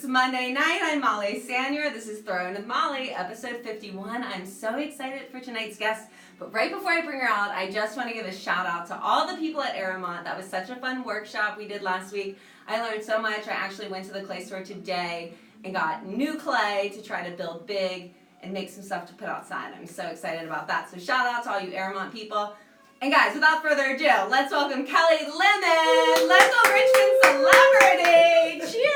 Monday night. I'm Molly Sanier. This is Throwing with Molly, episode 51. I'm so excited for tonight's guest. But right before I bring her out, I just want to give a shout out to all the people at Aramont. That was such a fun workshop we did last week. I learned so much. I actually went to the clay store today and got new clay to try to build big and make some stuff to put outside. I'm so excited about that. So shout out to all you Aramont people. And guys, without further ado, let's welcome Kelli Lemon, local Richmond celebrity. Cheers!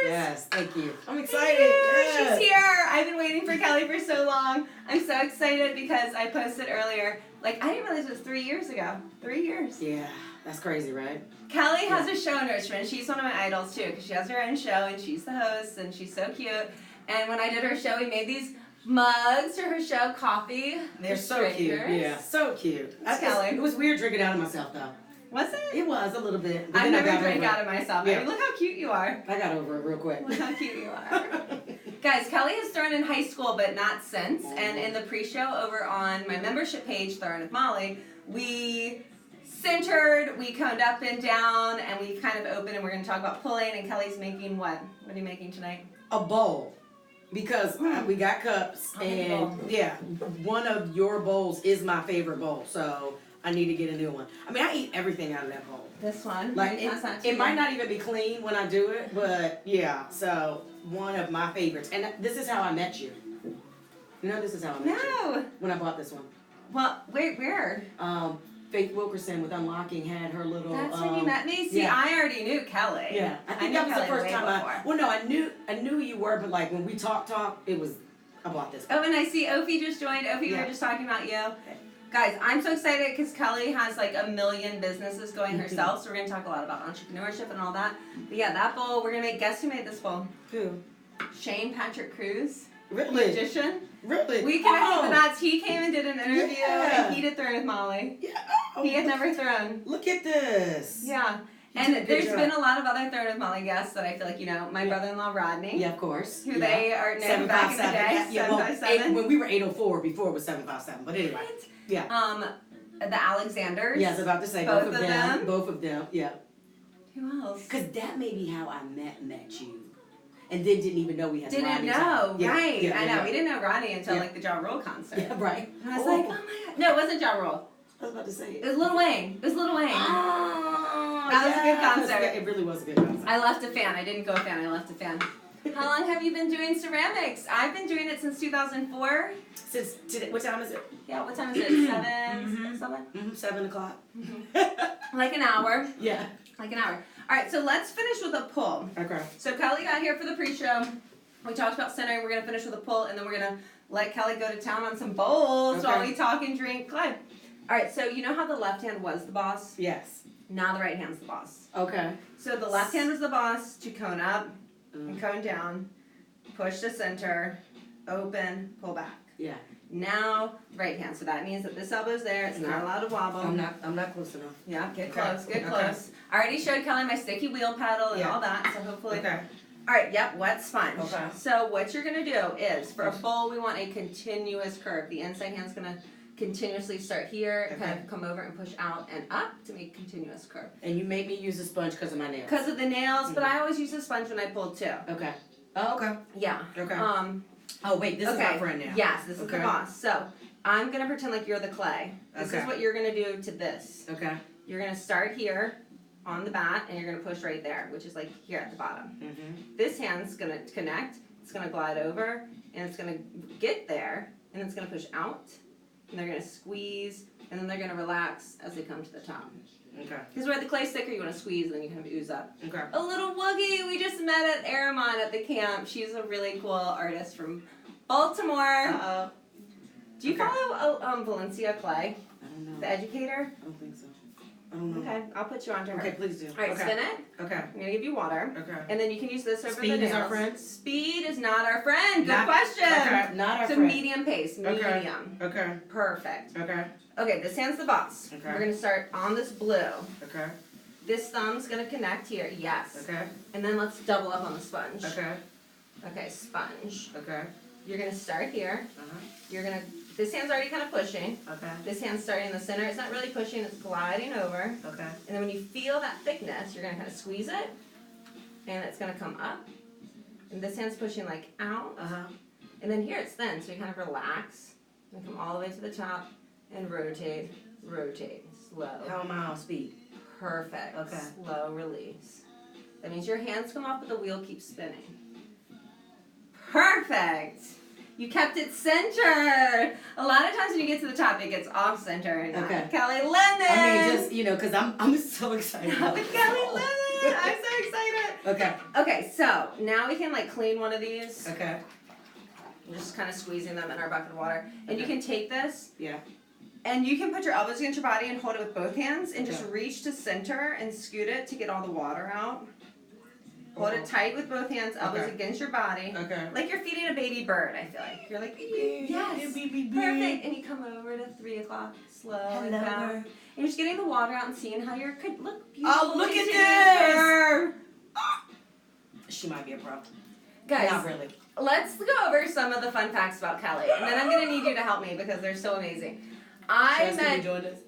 Yes, thank you. I'm excited. Yes. She's here. I've been waiting for Kelli for so long. I'm so excited because I posted earlier, I didn't realize it was 3 years ago. 3 years. Yeah, that's crazy, right? Kelli has a show in Richmond. She's one of my idols too because she has her own show and she's the host and she's so cute. And when I did her show, we made these mugs for her show, coffee. They're so cute. Yeah, so cute. It was weird drinking out of myself though. Was it? It was a little bit. I've never drank out of myself. Yeah. I mean, look how cute you are. I got over it real quick. Look how cute you are. Guys, Kelli has thrown in high school, but not since. And in the pre-show over on my membership page, Throwing with Molly, we centered, we coned up and down, and we kind of opened, and we're going to talk about pulling. And Kelli's making what? What are you making tonight? A bowl. Because we got cups, and yeah, one of your bowls is my favorite bowl, so I need to get a new one. I mean, I eat everything out of that bowl. This one? Like, it might not even be clean when I do it, but yeah, so one of my favorites. And this is how I met you. You know, this is how I met you. When I bought this one. Well, where? Faith Wilkerson with Unlocking had her little. That's when you met me. See, yeah. I already knew Kelli. Yeah, I think that was the first time I knew who you were, but like when we talked, it was I bought this. Oh, and I see Ophi just joined. Ophi, we were just talking about you. Guys, I'm so excited because Kelli has like a million businesses going herself, so we're gonna talk a lot about entrepreneurship and all that. But yeah, that bowl we're gonna make. Guess who made this bowl? Who? Shane Patrick Cruz. Really? Magician. Really? We connected the dots. He came and did an interview, and he did Thrown with Molly. Yeah. He had never thrown. Look at this. Yeah. And there's been a lot of other Thrown with Molly guests that I feel like, my brother-in-law Rodney. Yeah, of course. Who they are known back in the day. 757. When we were 804, before it was 757. But anyway. Yeah. The Alexanders. Yeah, I was about to say both of them. Both of them, yeah. Who else? Because that may be how I met you. And then didn't even know we had Rodney. Didn't know, yeah, right. Yeah, I know. We didn't know Rodney until like the Ja Rule concert. Yeah, right. And I was like, oh my God. No, it wasn't Ja Rule. I was about to say it. It was Lil Wayne. Oh, that was a good concert. It really was a good concert. I left a fan. I didn't go a fan. I left a fan. How long have you been doing ceramics? I've been doing it since 2004. Since today, what time is it? Yeah, what time is it? 7? 7? 7 o'clock. Like an hour. Yeah. Like an hour. All right, so let's finish with a pull. Okay. So Kelli got here for the pre-show. We talked about centering. We're going to finish with a pull, and then we're going to let Kelli go to town on some bowls while we talk and drink. Clay. All right, so you know how the left hand was the boss? Yes. Now the right hand's the boss. Okay. So the left hand was the boss to cone up and cone down, push to center, open, pull back. Yeah. Now right hand. So that means that this elbow's there. It's not allowed to wobble. I'm not close enough. Yeah, get close. Get close. I already showed Kelli my sticky wheel pedal and all that, so hopefully. Okay. All right, yep, wet sponge. Okay. So what you're going to do is, for a bowl, we want a continuous curve. The inside hand's going to continuously start here, kind of come over and push out and up to make a continuous curve. And you made me use a sponge because of my nails. Because of the nails, but I always use a sponge when I pull too. Okay. Oh, okay. Yeah. Okay. Oh, wait, this is my friend now. Yes, this is the boss. So I'm going to pretend like you're the clay. This is what you're going to do to this. Okay. You're going to start here on the bat, and you're going to push right there, which is like here at the bottom. Mm-hmm. This hand's going to connect, it's going to glide over, and it's going to get there, and it's going to push out, and they're going to squeeze, and then they're going to relax as they come to the top. Okay. Because where the clay's thicker, you want to squeeze, and then you kind of ooze up. Okay. A little Woogie we just met at Aramont at the camp. She's a really cool artist from Baltimore. Uh-oh. Do you follow Valencia Clay? I don't know. The educator? I don't think so. I don't know. Okay, I'll put you onto her. Okay, please do. All right, spin it. Okay. I'm going to give you water. Okay. And then you can use this over Speed the nails. is our friend? Speed is not our friend. Good question. Okay, not our so friend. Medium pace. Medium. Okay. Perfect. Okay. Okay, this hand's the boss. Okay. We're going to start on this blue. Okay. This thumb's going to connect here. Yes. Okay. And then let's double up on the sponge. Okay. Okay, sponge. Okay. You're going to start here. Uh-huh. You're going to, this hand's already kind of pushing. Okay. This hand's starting in the center. It's not really pushing, it's gliding over. Okay. And then when you feel that thickness, you're going to kind of squeeze it. And it's going to come up. And And this hand's pushing like out. Uh-huh. And then here it's thin, so you kind of relax. And come all the way to the top and rotate, slow. How am I on speed? Perfect. Okay. Slow release. That means your hands come off, but the wheel keeps spinning. Perfect. You kept it centered. A lot of times when you get to the top, it gets off center. Okay. Kelli Lemon. I mean, just, because I'm so excited. With Kelli Lemon. I'm so excited. Okay. Okay, so now we can like clean one of these. Okay. We're just kind of squeezing them in our bucket of water. And you can take this. Yeah. And you can put your elbows against your body and hold it with both hands and just reach to center and scoot it to get all the water out. Hold it tight with both hands, elbows against your body. Okay. Like you're feeding a baby bird, I feel like. You're like, yes, perfect. And you come over to 3 o'clock, slow and down. And you're just getting the water out and seeing how your could look beautiful. Oh, look at this! She might be a pro. Guys, not really. Let's go over some of the fun facts about Kelli. And then I'm going to need you to help me because they're so amazing. Should I be doing this?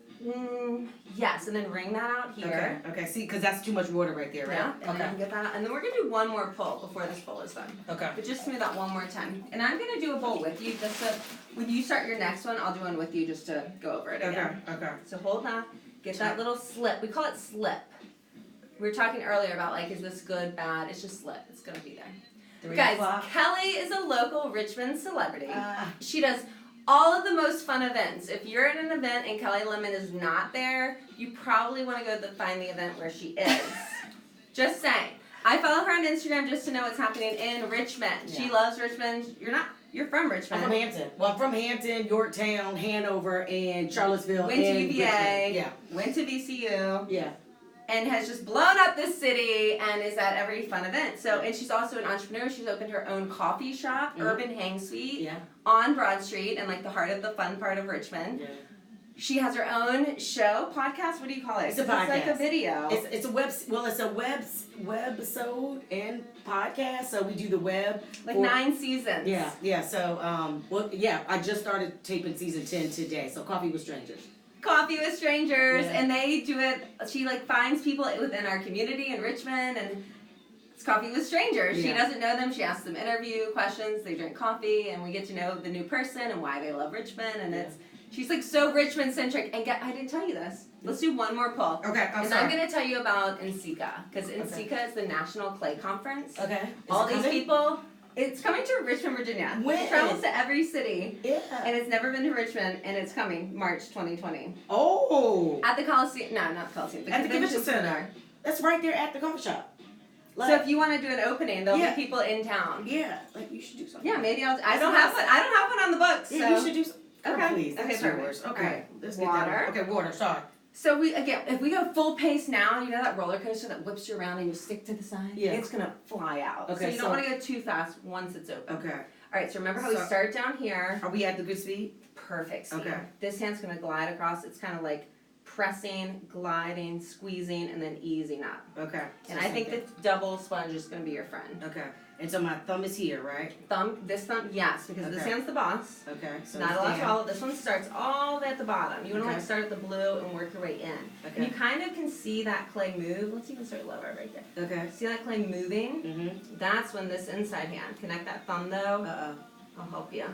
Yes, and then wring that out here. Okay. See, because that's too much water right there, right? Yeah, and then get that out. And then we're going to do one more pull before this pull is done. Okay. But just smooth out one more time. And I'm going to do a pull with you just so when you start your next one, I'll do one with you just to go over it again. Okay. So hold that. Get that little slip. We call it slip. We were talking earlier about like, is this good, bad? It's just slip. It's going to be there. 3 Guys, o'clock. Kelli is a local Richmond celebrity. She does all of the most fun events. If you're at an event and Kelli Lemon is not there, you probably want to go find the event where she is. Just saying. I follow her on Instagram just to know what's happening in Richmond. Yeah. She loves Richmond. You're from Richmond. I'm from Hampton. Well, I'm from Hampton, Yorktown, Hanover, and Charlottesville. Went to UVA. Richmond. Yeah. Went to VCU. Yeah. And has just blown up this city and is at every fun event. So, and she's also an entrepreneur. She's opened her own coffee shop, Urban Hang Suite, on Broad Street in like the heart of the fun part of Richmond. Yeah. She has her own show, podcast. What do you call it? It's a podcast. It's like a video. It's a webisode and podcast. So we do the web. Like 9 seasons. Yeah. So, I just started taping season 10 today. So Coffee with Strangers. Coffee with Strangers, and they do it. She like finds people within our community in Richmond, and it's Coffee with Strangers. She doesn't know them. She asks them interview questions. They drink coffee, and we get to know the new person and why they love Richmond. And she's like so Richmond centric. And I didn't tell you this. Let's do one more pull. Okay, I'm going to tell you about NCCA because NCCA is the National Clay Conference. Okay. All these people. It's coming to Richmond, Virginia. When? It travels to every city. Yeah. And it's never been to Richmond, and it's coming March 2020. Oh. At the Coliseum. No, not the Coliseum. At the Convention Center. That's right there at the coffee shop. Like, so if you want to do an opening, there'll be people in town. Yeah. Like you should do something. Yeah, maybe I don't have one on the books. Yeah, you should do something. Okay. Please. That's yours. Okay. Right. Let's water. Get that. Okay, water. Sorry. So if we go full pace now, you know that roller coaster that whips you around and you stick to the side? Yeah. It's going to fly out. Okay, so you don't want to go too fast once it's open. Okay. All right, so remember how we start down here. Are we at the good speed? Perfect speed. Okay. This hand's going to glide across. It's kind of like pressing, gliding, squeezing, and then easing up. Okay. And I think the double sponge is going to be your friend. Okay. And so my thumb is here, right? This thumb, yes, because this hand's the boss. Okay. So not a lot of follow. This one starts all the way at the bottom. You want to like start at the blue and work your way in. Okay. And you kind of can see that clay move. Let's even start lower right there. Okay. See that clay moving? Mm-hmm. That's when this inside hand. Connect that thumb though. I'll help you.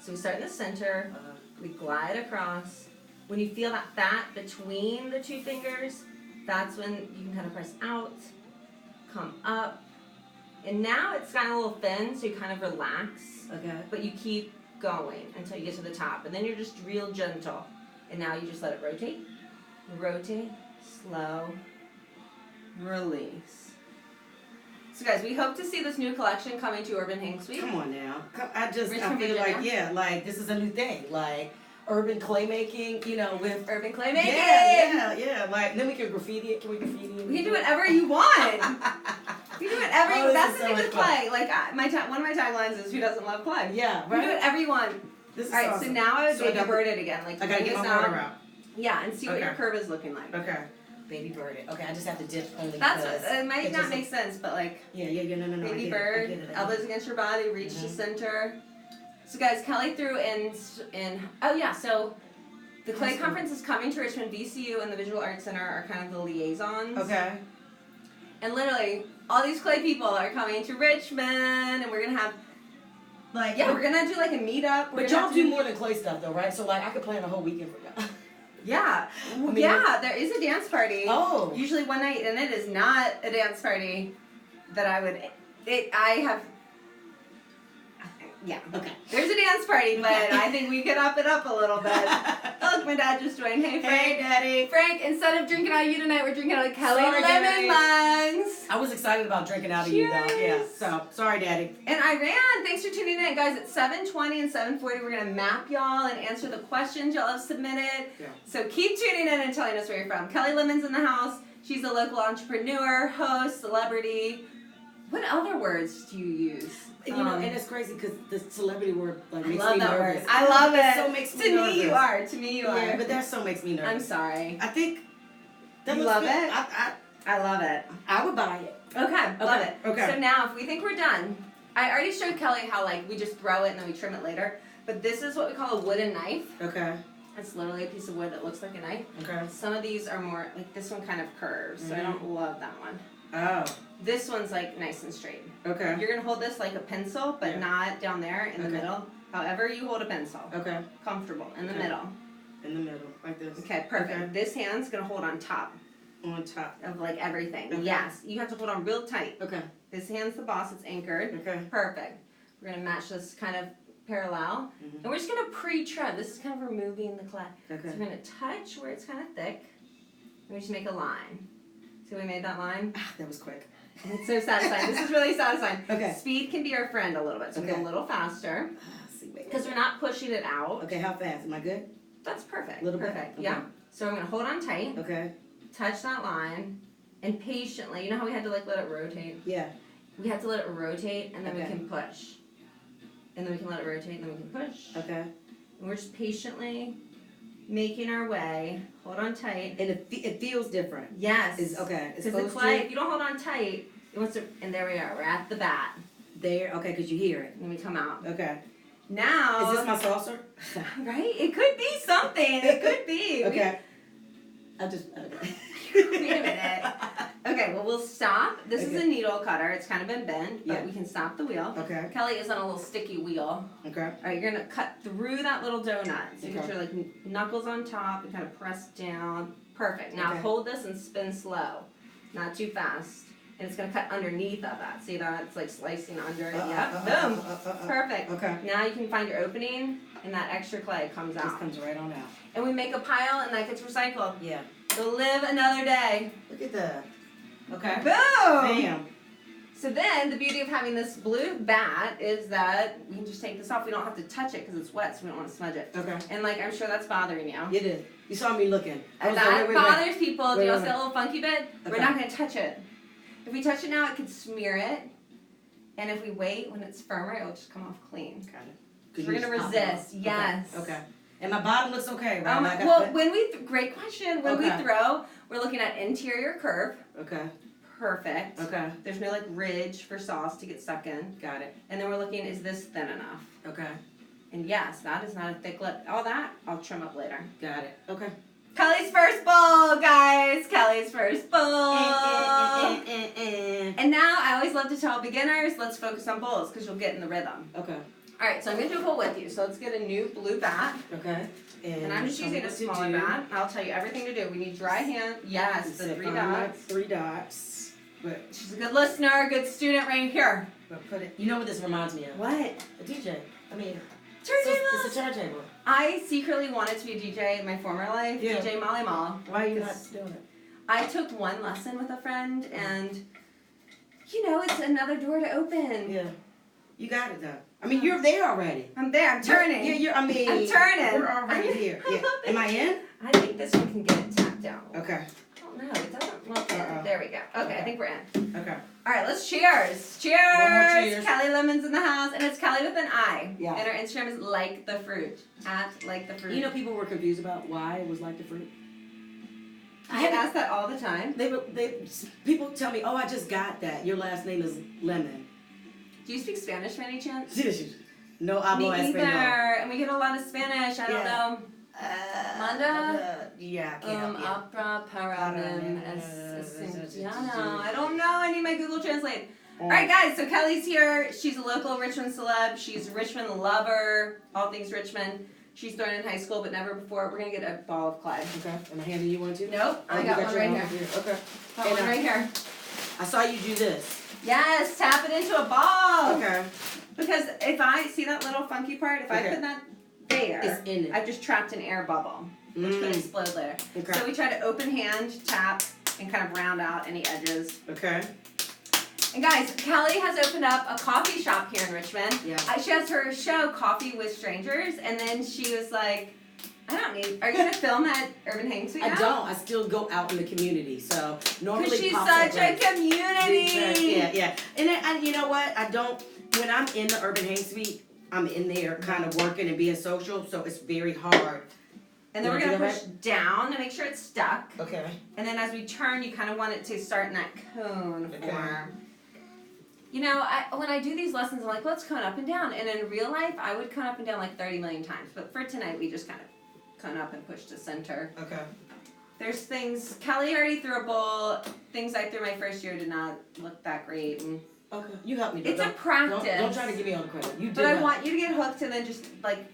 So we start in the center. We glide across. When you feel that fat between the two fingers, that's when you can kind of press out, come up. And now it's gotten a little thin, so you kind of relax. Okay. But you keep going until you get to the top. And then you're just real gentle. And now you just let it rotate. Rotate. Slow. Release. So guys, we hope to see this new collection coming to Urban Hang Suite. Come on now. I feel Virginia. like this is a new thing. Like urban clay making, with urban clay making. Yeah. Like then we can graffiti it. Can we graffiti it? We can do whatever you want. You do whatever you want. That's the thing with clay. Like one of my taglines is "Who doesn't love clay?" Yeah, right. You do whatever you want. This is all right. awesome. So now I would baby bird it again. Like I gotta get my water out. Yeah, and see what your curve is looking like. Okay. Baby bird it. Okay, I just have to dip only. That's it might not make sense, but like. Yeah. No. Baby bird, elbows against your body, reach to center. So guys, Kelli threw in. So the clay conference is coming to Richmond. VCU and the Visual Arts Center are kind of the liaisons. Okay. And literally, all these clay people are coming to Richmond, and we're gonna have we're gonna do like a meetup. But y'all do more than clay stuff though, right? So like I could plan a whole weekend for y'all. Yeah, there is a dance party. Oh, usually one night, and it is not a dance party that I would. Yeah. Okay. There's a dance party, but I think we could up it up a little bit. Oh, look, my dad just joined. Hey, Frank. Hey, Daddy. Frank, instead of drinking out of you tonight, we're drinking out of Kelli Sorry, Lemon Daddy. mugs. I was excited about drinking out of you though. Yeah. So sorry, Daddy. And I ran. Thanks for tuning in, guys. At 7:20 and 7:40, we're gonna map y'all and answer the questions y'all have submitted. Yeah. So keep tuning in and telling us where you're from. Kelli Lemon's in the house. She's a local entrepreneur, host, celebrity. What other words do you use? You know, and it's crazy because the celebrity word like makes I love me that nervous. word. I love it. So makes me to nervous. me, you are. To me, you are. Yeah, but that so makes me nervous. I'm sorry. I think that You looks love good. it? I love it. I would buy it. Okay, love it. Okay. So now, if we think we're done, I already showed Kelly how like we just throw it and then we trim it later. But this is what we call a wooden knife. Okay. It's literally a piece of wood that looks like a knife. Okay. Some of these are more like this one kind of curves, so I don't love that one. Oh. This one's like nice and straight. Okay. You're gonna hold this like a pencil, but not down there in the middle. However you hold a pencil. Okay. Comfortable in the middle. In the middle, like this. Okay, perfect. Okay. This hand's gonna hold on top On top. of like everything. Okay. Yes, you have to hold on real tight. Okay. This hand's the boss. It's anchored. Okay. Perfect. We're gonna match this kind of parallel, and we're just gonna pre-trim. This is kind of removing the clay. Okay. So we're gonna touch where it's kind of thick, and we just make a line. See, we made that line. Ah, that was quick. And it's so satisfying. This is really satisfying. Okay. Speed can be our friend a little bit, so we go a little faster See, wait. because we're not pushing it out. Okay, how fast? Am I good? That's perfect. Little bit? Perfect. Okay. Yeah. So I'm gonna hold on tight, Okay. touch that line, and patiently. You know how we had to like let it rotate? Yeah. We had to let it rotate, and then Okay. we can push. And then we can let it rotate, and then we can push. Okay. And we're just patiently making our way. Hold on tight. And it feels different. Yes. It's okay. It's Because the supposed clay, to. if you don't hold on tight, it wants to. And there we are. We're at the bat. There. Okay, because you hear it. And then we come out. Okay. Now. Is this my saucer? Right? It could be something. It could be. Okay. I just. Okay. Wait a minute. Okay, well, we'll stop. This is Okay. a needle cutter. It's kind of been bent, but Yeah. we can stop the wheel. Okay. Kelly is on a little sticky wheel. Okay. All right, you're going to cut through that little donut. So you get Okay. your like knuckles on top and kind of press down. Perfect. Now Okay. hold this and spin slow. Not too fast. And it's going to cut underneath of that. See that? It's like slicing under it. Yep. Boom. Perfect. Okay. Now you can find your opening and that extra clay comes This out. comes right on out. And we make a pile and that gets recycled. Yeah. So live another day. Look at that. Okay. Boom! Bam. So then the beauty of having this blue bat is that we can just take this off. We don't have to touch it because it's wet, so we don't want to smudge it. Okay. And like I'm sure that's bothering you. It is. You saw me looking. I And was like, that wait. bothers people. Do Wait, y'all wait, see that little funky bit? We're Okay. not going to touch it. If we touch it now, it could smear it. And if we wait, when it's firmer, it'll just come off clean. Got it. So 'Cause we're you going to just pop it resist. off. Yes. Okay. And my bottom looks okay, right? Like I- Well, great question. When we Okay. throw, we're looking at interior curve. Okay. Perfect. Okay. There's no like ridge for sauce to get stuck in. Got it. And then we're looking, is this thin enough? Okay. And yes, that is not a thick lip. All that, I'll trim up later. Got it. Okay. Kelly's first bowl, guys. Kelly's first bowl. And now I always love to tell beginners, let's focus on bowls because you'll get in the rhythm. Okay. All right, so I'm going to do a bowl with you. So let's get a new blue bat. Okay. And I'm just using a smaller bat. I'll tell you everything to do. We need dry hand. Yes, the 3 dots. 3 dots. But She's a good listener, good student right here. put it. You know what this reminds me of? What? A DJ. I mean, Turntable. it's a turntable. I secretly wanted to be a DJ in my former life. Yeah. DJ Molly Mall. Why are you not doing it? I took one lesson with a friend, and you know, it's another door to open. Yeah. You got it though. I mean, you're there already. I'm there. I'm turning. I mean, I'm turning. We're already here. I Yeah. love it. Am I in? I think this one can get it tapped down. Okay. I don't know. It doesn't look in. Uh-oh. There we go. Okay, Okay. I think we're in. Okay. All right, let's cheers. Cheers. One more cheers. Kelli Lemon's in the house, and it's Kelli with an I. Yeah. And her Instagram is like the fruit. At like the fruit. You know, people were confused about why it was like the fruit. I get asked that all the time. People tell me, "Oh, I just got that. Your last name is Lemon." Do you speak Spanish by any chance? No hablo Me either. español. And we get a lot of Spanish. I don't know. Manda? Yeah, I can't. Opera Paranim Essentiano. I don't know. I need my Google Translate. All right, guys. So Kelly's here. She's a local Richmond celeb. She's a Richmond lover. All things Richmond. She's thrown in high school, but never before. We're gonna get a ball of clay. Okay. Am I handing you one too? Nope. I got one right here. Okay. Got one right here. I saw you do this. Yes. Tap it into a ball. Okay. Because if I see that little funky part, if I put that there, it's in it. I've just trapped an air bubble, which could explode later. Okay. So we try to open hand, tap, and kind of round out any edges. Okay. And guys, Kelly has opened up a coffee shop here in Richmond. Yeah. She has her show, Coffee with Strangers, and then she was like, I don't need, are you going to film at Urban Hang Suite now? I don't. I still go out in the community. So normally because she's such a community. Yeah. And then, you know what? I don't, when I'm in the Urban Hang Suite, I'm in there kind of working and being social, so it's very hard. And then we're going to push down to make sure it's stuck. Okay. And then as we turn, you kind of want it to start in that cone form. You know, when I do these lessons, I'm like, let's cone up and down. And in real life, I would cone up and down like 30 million times. But for tonight, we just kind of cone up and push to center. Okay. There's things, Kelly already threw a bowl. Things I threw my first year did not look that great. And okay. You help me. It's a practice. Don't try to give me all the credit. You did. But I want you to get hooked and then just like,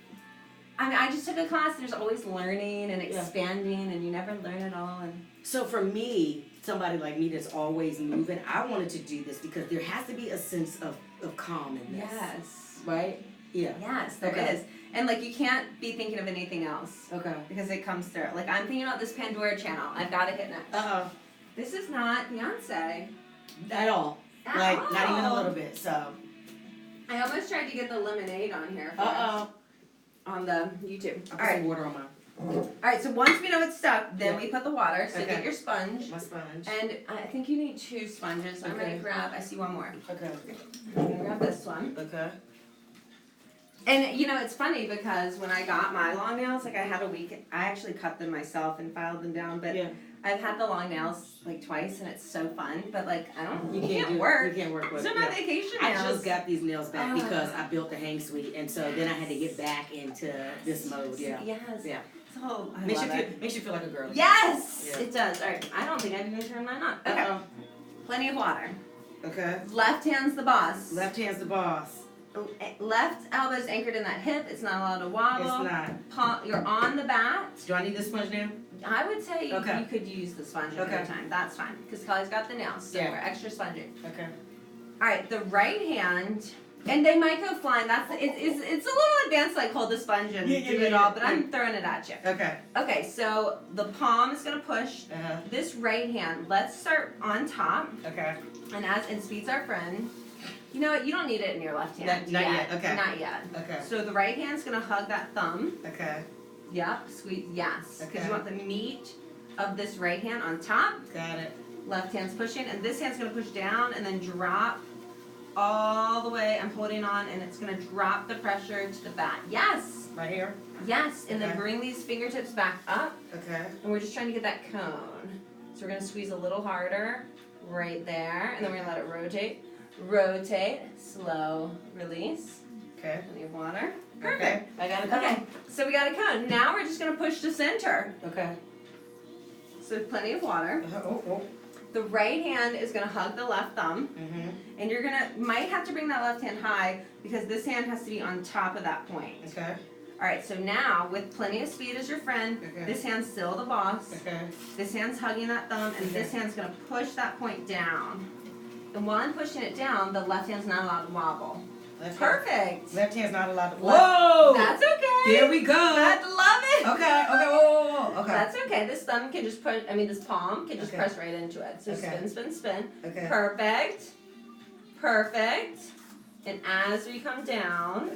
I mean, I just took a class. There's always learning and expanding, and you never learn it all. And so for me, somebody like me that's always moving, I wanted to do this because there has to be a sense of calm in this. yes. Right? Yeah. Yes, there is. And like you can't be thinking of anything else. Okay. Because it comes through. Like I'm thinking about this Pandora channel. I've got to hit next. This is not Beyonce. At all. Not even a little bit. So. I almost tried to get the lemonade on here first. On the YouTube. I put some water on mine. Alright, so once we know it's stuck, then we put the water. So get your sponge. My sponge. And I think you need 2 sponges. I'm going to grab, I see one more. Okay. I'm going to grab this one. Okay. And you know, it's funny because when I got my long nails, like I had a week, I actually cut them myself and filed them down, but I've had the long nails like twice and it's so fun, but like I don't, you can't work. You can't work with it. These are my vacation nails. I just got these nails back because I built the hang suite, and so then I had to get back into this mode. Yeah. Yes. Yeah. So makes you feel like a girl. Yes, yeah. it does. All right, I don't think I've even turned mine on. Okay. Plenty of water. Okay. Left hand's the boss. Left hand's the boss. Left elbow's anchored in that hip. It's not allowed to wobble. It's not. You're on the bat. Do I need this sponge now? I would say you could use the sponge at the time. That's fine. Because Kelly's got the nails, so we're extra spongy. Okay. Alright, the right hand, and they might go flying. It's a little advanced, like hold the sponge and do it all, but I'm throwing it at you. Okay. Okay, so the palm is going to push this right hand. Let's start on top. Okay. And Speed's our friend. You know what? You don't need it in your left hand. Not yet. Okay. Not yet. Okay. So the right hand's going to hug that thumb. Okay. Yep. Squeeze. Yes. Because Okay. you want the meat of this right hand on top. Got it. Left hand's pushing, and this hand's going to push down and then drop all the way. I'm holding on, and it's going to drop the pressure to the bat. Yes. Right here? Yes. And then bring these fingertips back up. Okay. And we're just trying to get that cone. So we're going to squeeze a little harder right there, and then we're going to let it rotate. Rotate, slow release. Okay. Plenty of water. Perfect. I got a cone. Okay, so we got a cone. Now we're just going to push to center. Okay. So plenty of water. Oh. The right hand is going to hug the left thumb. Mm-hmm. And you're going to, might have to bring that left hand high because this hand has to be on top of that point. Okay. All right, so now with plenty of speed as your friend, this hand's still the boss. Okay. This hand's hugging that thumb, and this hand's going to push that point down. And while I'm pushing it down, the left hand's not allowed to wobble. Perfect. Left hand's not allowed to. Whoa! That's okay. There we go. I love it. Okay. Whoa. Okay. That's okay. This thumb can just push. This palm can just press right into it. So spin. Okay. Perfect. And as we come down,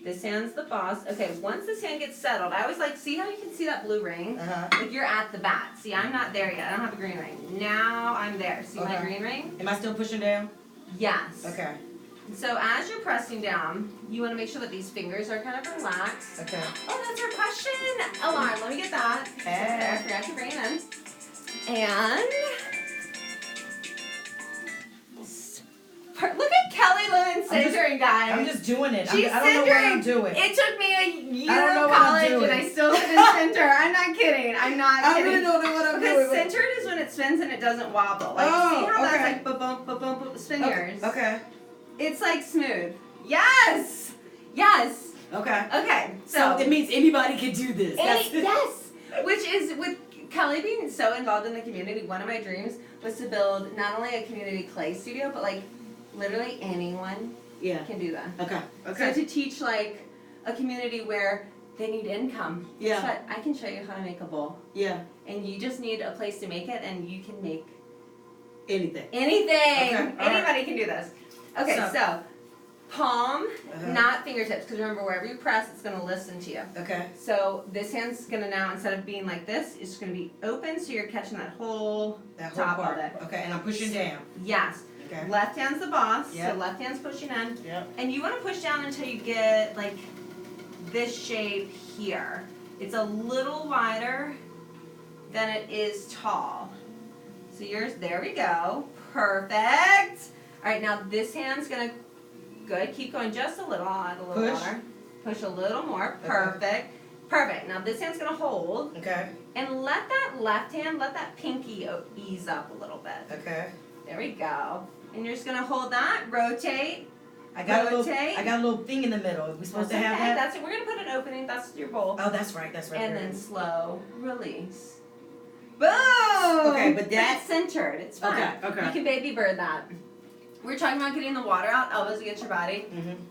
this hand's the boss. Okay. Once this hand gets settled, I always like, see how you can see that blue ring? Like you're at the bat. See, I'm not there yet. I don't have a green ring. Now I'm there. See my green ring? Am I still pushing down? Yes. Okay. So as you're pressing down, you want to make sure that these fingers are kind of relaxed. Okay. Oh, that's our question. Alarm, let me get that. Okay. I forgot to bring it in. And look at Kelli Lemon centering, guys. I'm just doing it. She's I don't know what I'm doing. It took me a year I don't know of what I'm college doing. and I still couldn't center. I'm not kidding. I'm not I kidding. really don't know what I'm Because doing. centered is when it spins and it doesn't wobble. Like, see how that's like ba-bump, ba-bump, ba-bump, spin yours. Okay. It's like smooth. Yes! Yes! Okay. Okay, So it means anybody can do this. yes! Which is, with Kelly being so involved in the community, one of my dreams was to build not only a community clay studio, but like literally anyone can do that. Okay. So to teach like a community where they need income. Yeah. But I can show you how to make a bowl. Yeah. And you just need a place to make it and you can make anything. Anything! Okay. Anybody can do this. Okay, so palm, not fingertips, because remember, wherever you press, it's going to listen to you. Okay. So this hand's going to now, instead of being like this, it's going to be open, so you're catching that whole top part of it. Okay, and I'm pushing down. Yes. Okay. Left hand's the boss, Yep. so left hand's pushing in. Yep. And you want to push down until you get, like, this shape here. It's a little wider than it is tall. So yours, there we go. Perfect. All right, now this hand's going to, good, keep going just a little, I'll add a little water. Push a little more, perfect. Perfect, now this hand's going to hold. Okay. And let that left hand, let that pinky ease up a little bit. Okay. There we go. And you're just going to hold that, rotate. I got a little thing in the middle. Are we supposed to have that? That's it. We're going to put an opening. That's your bowl. Oh, that's right. And then slow release. Boom! Okay, but that's centered. It's fine. Okay. You can baby bird that. We're talking about getting the water out, elbows against your body.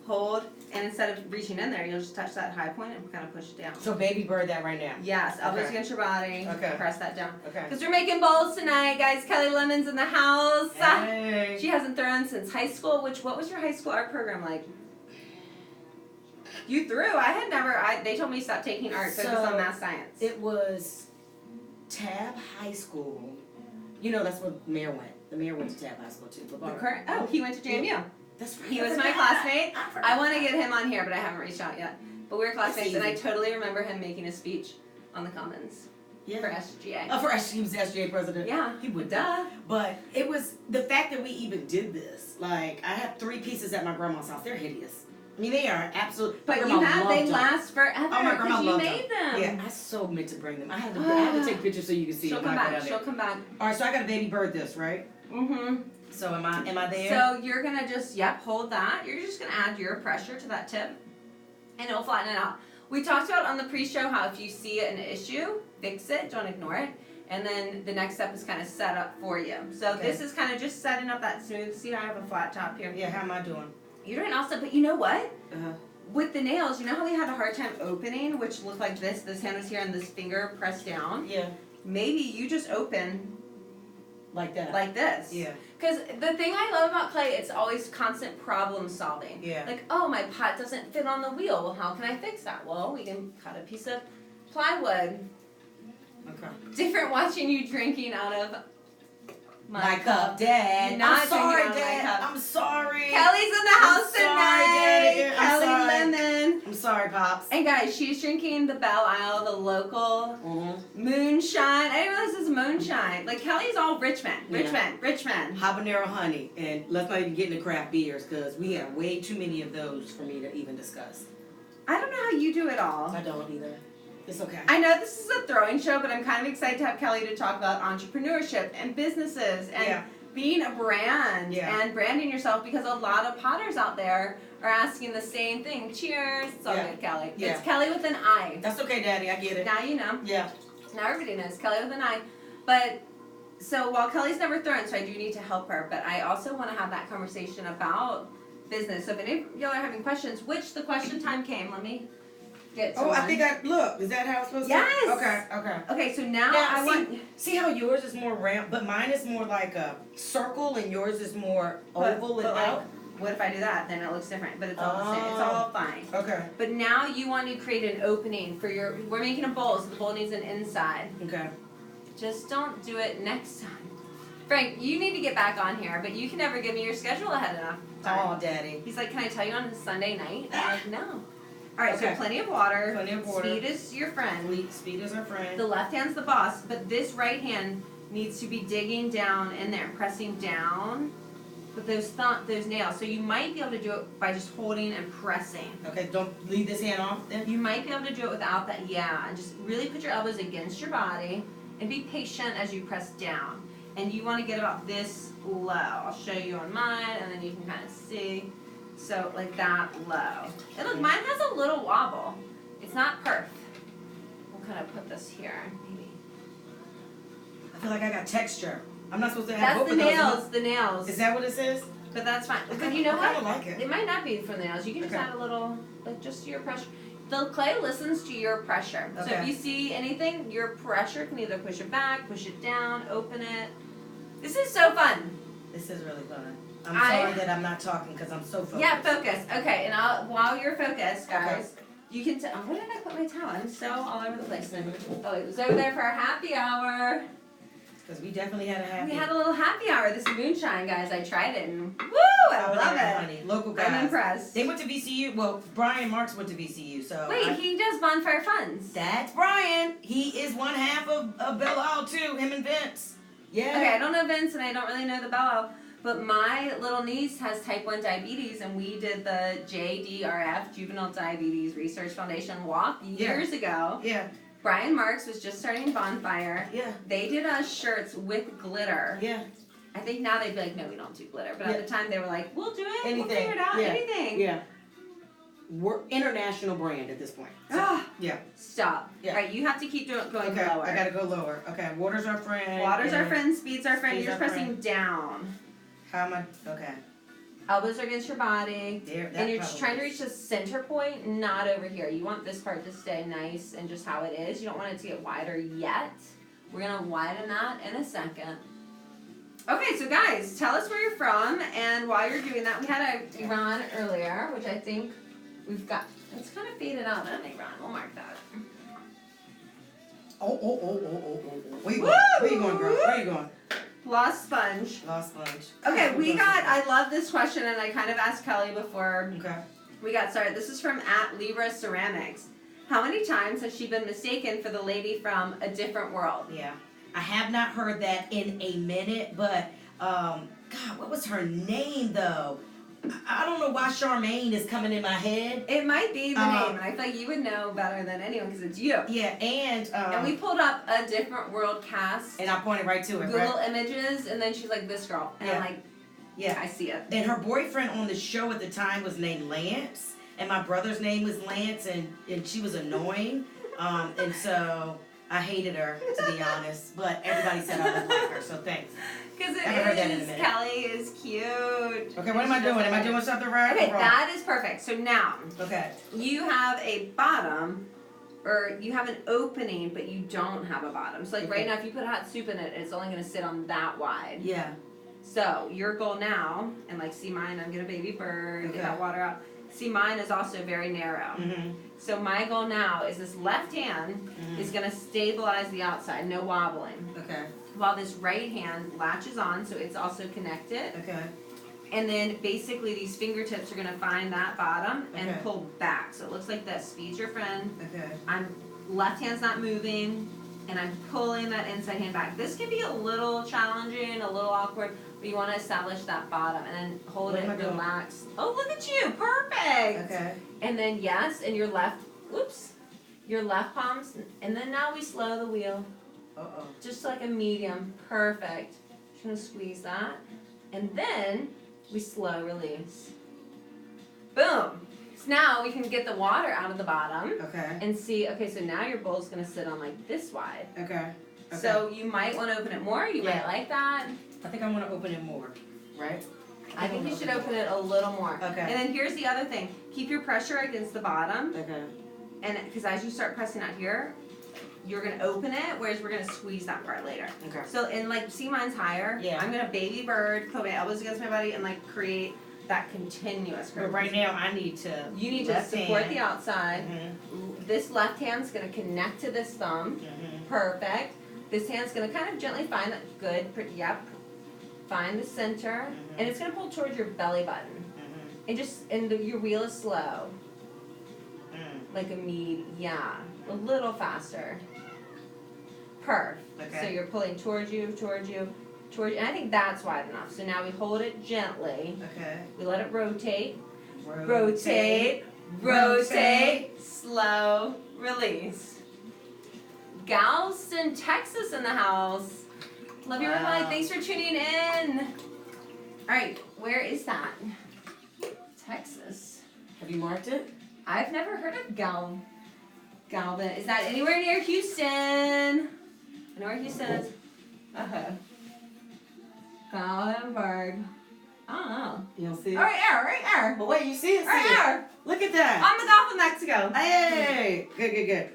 Hold, and instead of reaching in there, you'll just touch that high point and kind of push it down. So baby bird that right now. Yes, elbows against your body. Okay. Press that down. Okay. Because we're making bowls tonight, guys. Kelli Lemon's in the house. Hey. She hasn't thrown since high school. What was your high school art program like? You threw. I had never. They told me to stop taking art, focus on math science. It was Tab High School. You know that's where the mayor went. The mayor went to Tab High School too. He went to JMU. That's right. He was my classmate. I want to get him on here, but I haven't reached out yet. But we were classmates, and I totally remember him making a speech on the Commons for SGA. Oh, he was the SGA president. Yeah, he would. Duh. But it was the fact that we even did this. Like, I have 3 pieces at my grandma's house. They're hideous. I mean, they are absolutely. But they last forever. Oh, my grandma loved you made them. Yeah, I so meant to bring them. I had to take pictures so you can see. She'll come back. She'll come back. All right, so I got to baby bird this, right? So am I there? So you're gonna just hold that. You're just gonna add your pressure to that tip, and it'll flatten it out. We talked about on the pre-show how if you see an issue, fix it. Don't ignore it. And then the next step is kind of set up for you. So this is kind of just setting up that smooth. See how I have a flat top here? Yeah. How am I doing? You're doing awesome, but you know what? With the nails, you know how we had a hard time opening, which looked like this? This hand was here and this finger pressed down? Yeah. Maybe you just open like that. Like this. Yeah. Because the thing I love about clay, it's always constant problem solving. Yeah. Like, oh, my pot doesn't fit on the wheel. Well, how can I fix that? Well, we can cut a piece of plywood. Okay. Different watching you drinking out of my cup. Dad. Not I'm sorry, drinking out of my Dad. cup. I'm sorry. Kelly's in the house tonight. I'm Kelli sorry. Lemon. I'm sorry, Pops. And guys, she's drinking the Belle Isle, the local moonshine. I didn't realize this is moonshine. Like, Kelly's all Richmond. Richmond. Habanero honey. And let's not even get into craft beers because we have way too many of those for me to even discuss. I don't know how you do it all. I don't either. It's okay. I know this is a throwing show, but I'm kind of excited to have Kelly to talk about entrepreneurship and businesses and being a brand and branding yourself, because a lot of potters out there are asking the same thing. Cheers. It's all good, Kelly. It's Kelly with an I. That's okay, Daddy. I get it. Now you know. Yeah. Now everybody knows Kelly with an I. But so while Kelly's never thrown, so I do need to help her, but I also want to have that conversation about business. So if any of y'all are having questions, the question time came. Let me get to one. I think look. Is that how it's supposed to be? Yes. Okay. Okay, so now see how yours is more round, but mine is more like a circle, and yours is more oval and out. What if I do that? Then it looks different, but it's all the same. It's all fine. Okay. But now you want to create an opening for we're making a bowl, so the bowl needs an inside. Okay. Just don't do it next time. Frank, you need to get back on here, but you can never give me your schedule ahead enough time. Oh, Daddy. He's like, can I tell you on a Sunday night? I'm like, no. All right, so plenty of water. Plenty of water. Speed is your friend. Speed is our friend. The left hand's the boss, but this right hand needs to be digging down in there, pressing down with those nails. So you might be able to do it by just holding and pressing. Okay, don't leave this hand off then? You might be able to do it without that, yeah. And just really put your elbows against your body and be patient as you press down. And you want to get about this low. I'll show you on mine, and then you can kind of see. So like that low. And look, mine has a little wobble. It's not perfect. We'll kind of put this here, maybe. I feel like I got texture. I'm not supposed to have That's both the of those. nails, the nails. Is that what it says? But that's fine. Okay, But you know I what? kinda like it. It might not be from the nails. You can just Okay. add a little, like just your pressure. The clay listens to your pressure. So Okay. if you see anything, your pressure can either push it back, push it down, open it. This is so fun. This is really fun. I'm sorry that I'm not talking because I'm so focused. Yeah, focus. Okay, and while you're focused, guys, you can tell. Where did I put my towel? I'm so all over the place. Oh, it was over there for our happy hour. Because we definitely had a happy. We had a little happy hour. This moonshine, guys. I tried it and woo! I love it. Honey. Local guys. I'm impressed. They went to VCU. Well, Brian Marks went to VCU. So Wait, he does Bonfire Funds. That's Brian. He is one half of Belle Isle too. Him and Vince. Yeah. Okay, I don't know Vince and I don't really know the Bello, but my little niece has type 1 diabetes and we did the JDRF, Juvenile Diabetes Research Foundation walk years ago. Yeah. Brian Marks was just starting Bonfire. Yeah. They did us shirts with glitter. Yeah. I think now they'd be like, no, we don't do glitter. But at the time they were like, we'll do it. Anything. We'll figure it out. Yeah. Anything. Yeah. We're international brand at this point. So, Ah, yeah. stop. Yeah. All right, you have to keep going Okay. lower. I gotta go lower. Okay. Water's our friend. Water's our and friend, speed's our friend. Speed's You're our just pressing down. How am I? Okay. Elbows are against your body. There. And you're just trying to reach the center point, not over here. You want this part to stay nice and just how it is. You don't want it to get wider yet. We're gonna widen that in a second. Okay, so guys, tell us where you're from, and while you're doing that, we had a Iran earlier, which I think we've got. It's kind of faded out on Iran. We'll mark that. Oh. Where you Woo! going? Where you going, girl? Where you going? Lost sponge. Lost sponge. Okay, I love this question, and I kind of asked Kelly before Okay. we got started. This is from @LibraCeramics. How many times has she been mistaken for the lady from A Different World? Yeah. I have not heard that in a minute, but God, what was her name though? I don't know why Charmaine is coming in my head. It might be the name, and I feel like you would know better than anyone because it's you. Yeah, and we pulled up A Different World cast, I pointed right to it. Google Right? images, and then she's like, this girl. And I'm like, Yeah. I see it. And her boyfriend on the show at the time was named Lance, and my brother's name was Lance, and she was annoying, and so I hated her, to be honest. But everybody said I looked like her, so thanks. Because Haven't heard that in a it is, minute. Kelly is cute. Okay, what am I doing? Am I doing something right? Okay, or wrong? that is perfect. So now, Okay. you have a bottom, or you have an opening, but you don't have a bottom. So like right Okay. now, if you put hot soup in it, it's only going to sit on that wide. Yeah. So your goal now, and like see mine, I'm gonna baby bird, Okay. get that water out. See mine is also very narrow. Mhm. So my goal now is this left hand is gonna stabilize the outside, no wobbling. Okay. While this right hand latches on, so it's also connected. Okay. And then basically these fingertips are gonna find that bottom and Okay. pull back. So it looks like this. Speed's your friend. Okay. Left hand's not moving, and I'm pulling that inside hand back. This can be a little challenging, a little awkward, but you want to establish that bottom and then hold What it am I doing? relaxed. Oh, look at you, perfect. Okay. And then yes, and your left, your left palms, and then now we slow the wheel, Uh-oh. just like a medium, perfect. Just gonna squeeze that, and then we slow release. Boom. So now we can get the water out of the bottom. Okay. And see, okay, so now your bowl's gonna sit on like this wide. Okay. Okay. So you might want to open it more, you might Yeah. like that. I think I want to open it more, right? I think you should open it a little more. Okay. And then here's the other thing. Keep your pressure against the bottom, Okay. and because as you start pressing out here, you're gonna open it, whereas we're gonna squeeze that part later. Okay. So, and like, see mine's higher? Yeah. I'm gonna baby bird, put my elbows against my body, and like create that continuous But curve. right now, I need to. You need to left support hand. the outside. Mhm. This left hand's gonna connect to this thumb. Mhm. Perfect. This hand's gonna kind of gently find that good, yep. Find the center, and it's gonna pull towards your belly button. Mhm. And just, your wheel is slow, Mm. like yeah, a little faster. Perf. Okay. So you're pulling towards you, and I think that's wide enough. So now we hold it gently. Okay. We let it rotate. Rotate. Slow release. Galveston, Texas in the house. Love you, everybody. Thanks for tuning in. All right, where is that? Texas. Have you marked it? I've never heard of Galvin. Is that anywhere near Houston? I know where Houston is. Gallenberg. I don't know. You don't see it? Right there. But wait, you see it? Right there. Look at that. On the Gulf of Mexico. Hey. Good.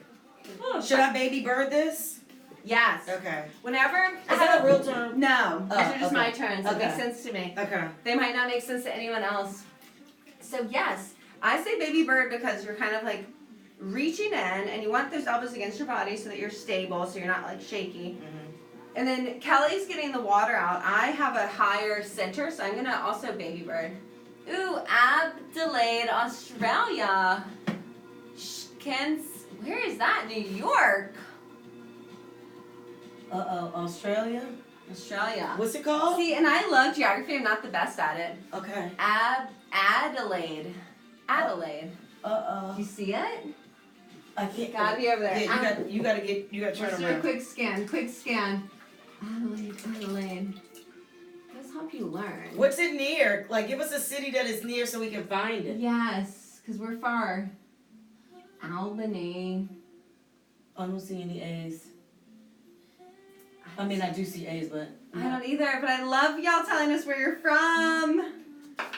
Ooh. Should I baby bird this? Yes. Okay. Whenever. Is that a real term? No. These are just okay. my terms. It Okay. makes sense to me. Okay. They might not make sense to anyone else. So yes, I say baby bird because you're kind of like reaching in and you want those elbows against your body so that you're stable, so you're not like shaky. Mm-hmm. And then Kelly's getting the water out. I have a higher center, so I'm gonna also baby bird. Ooh, Adelaide, Australia. Where is that? New York. Australia? Australia. What's it called? See, and I love geography. I'm not the best at it. Okay. Adelaide. You see it? I can't. Gotta be over there. Yeah, you gotta turn Let's do a around. quick scan. Adelaide. Let's help you learn. What's it near? Like, give us a city that is near so we can find it. Yes, because we're far. Albany. I don't see any A's. I mean, I do see A's, but... I don't either, but I love y'all telling us where you're from.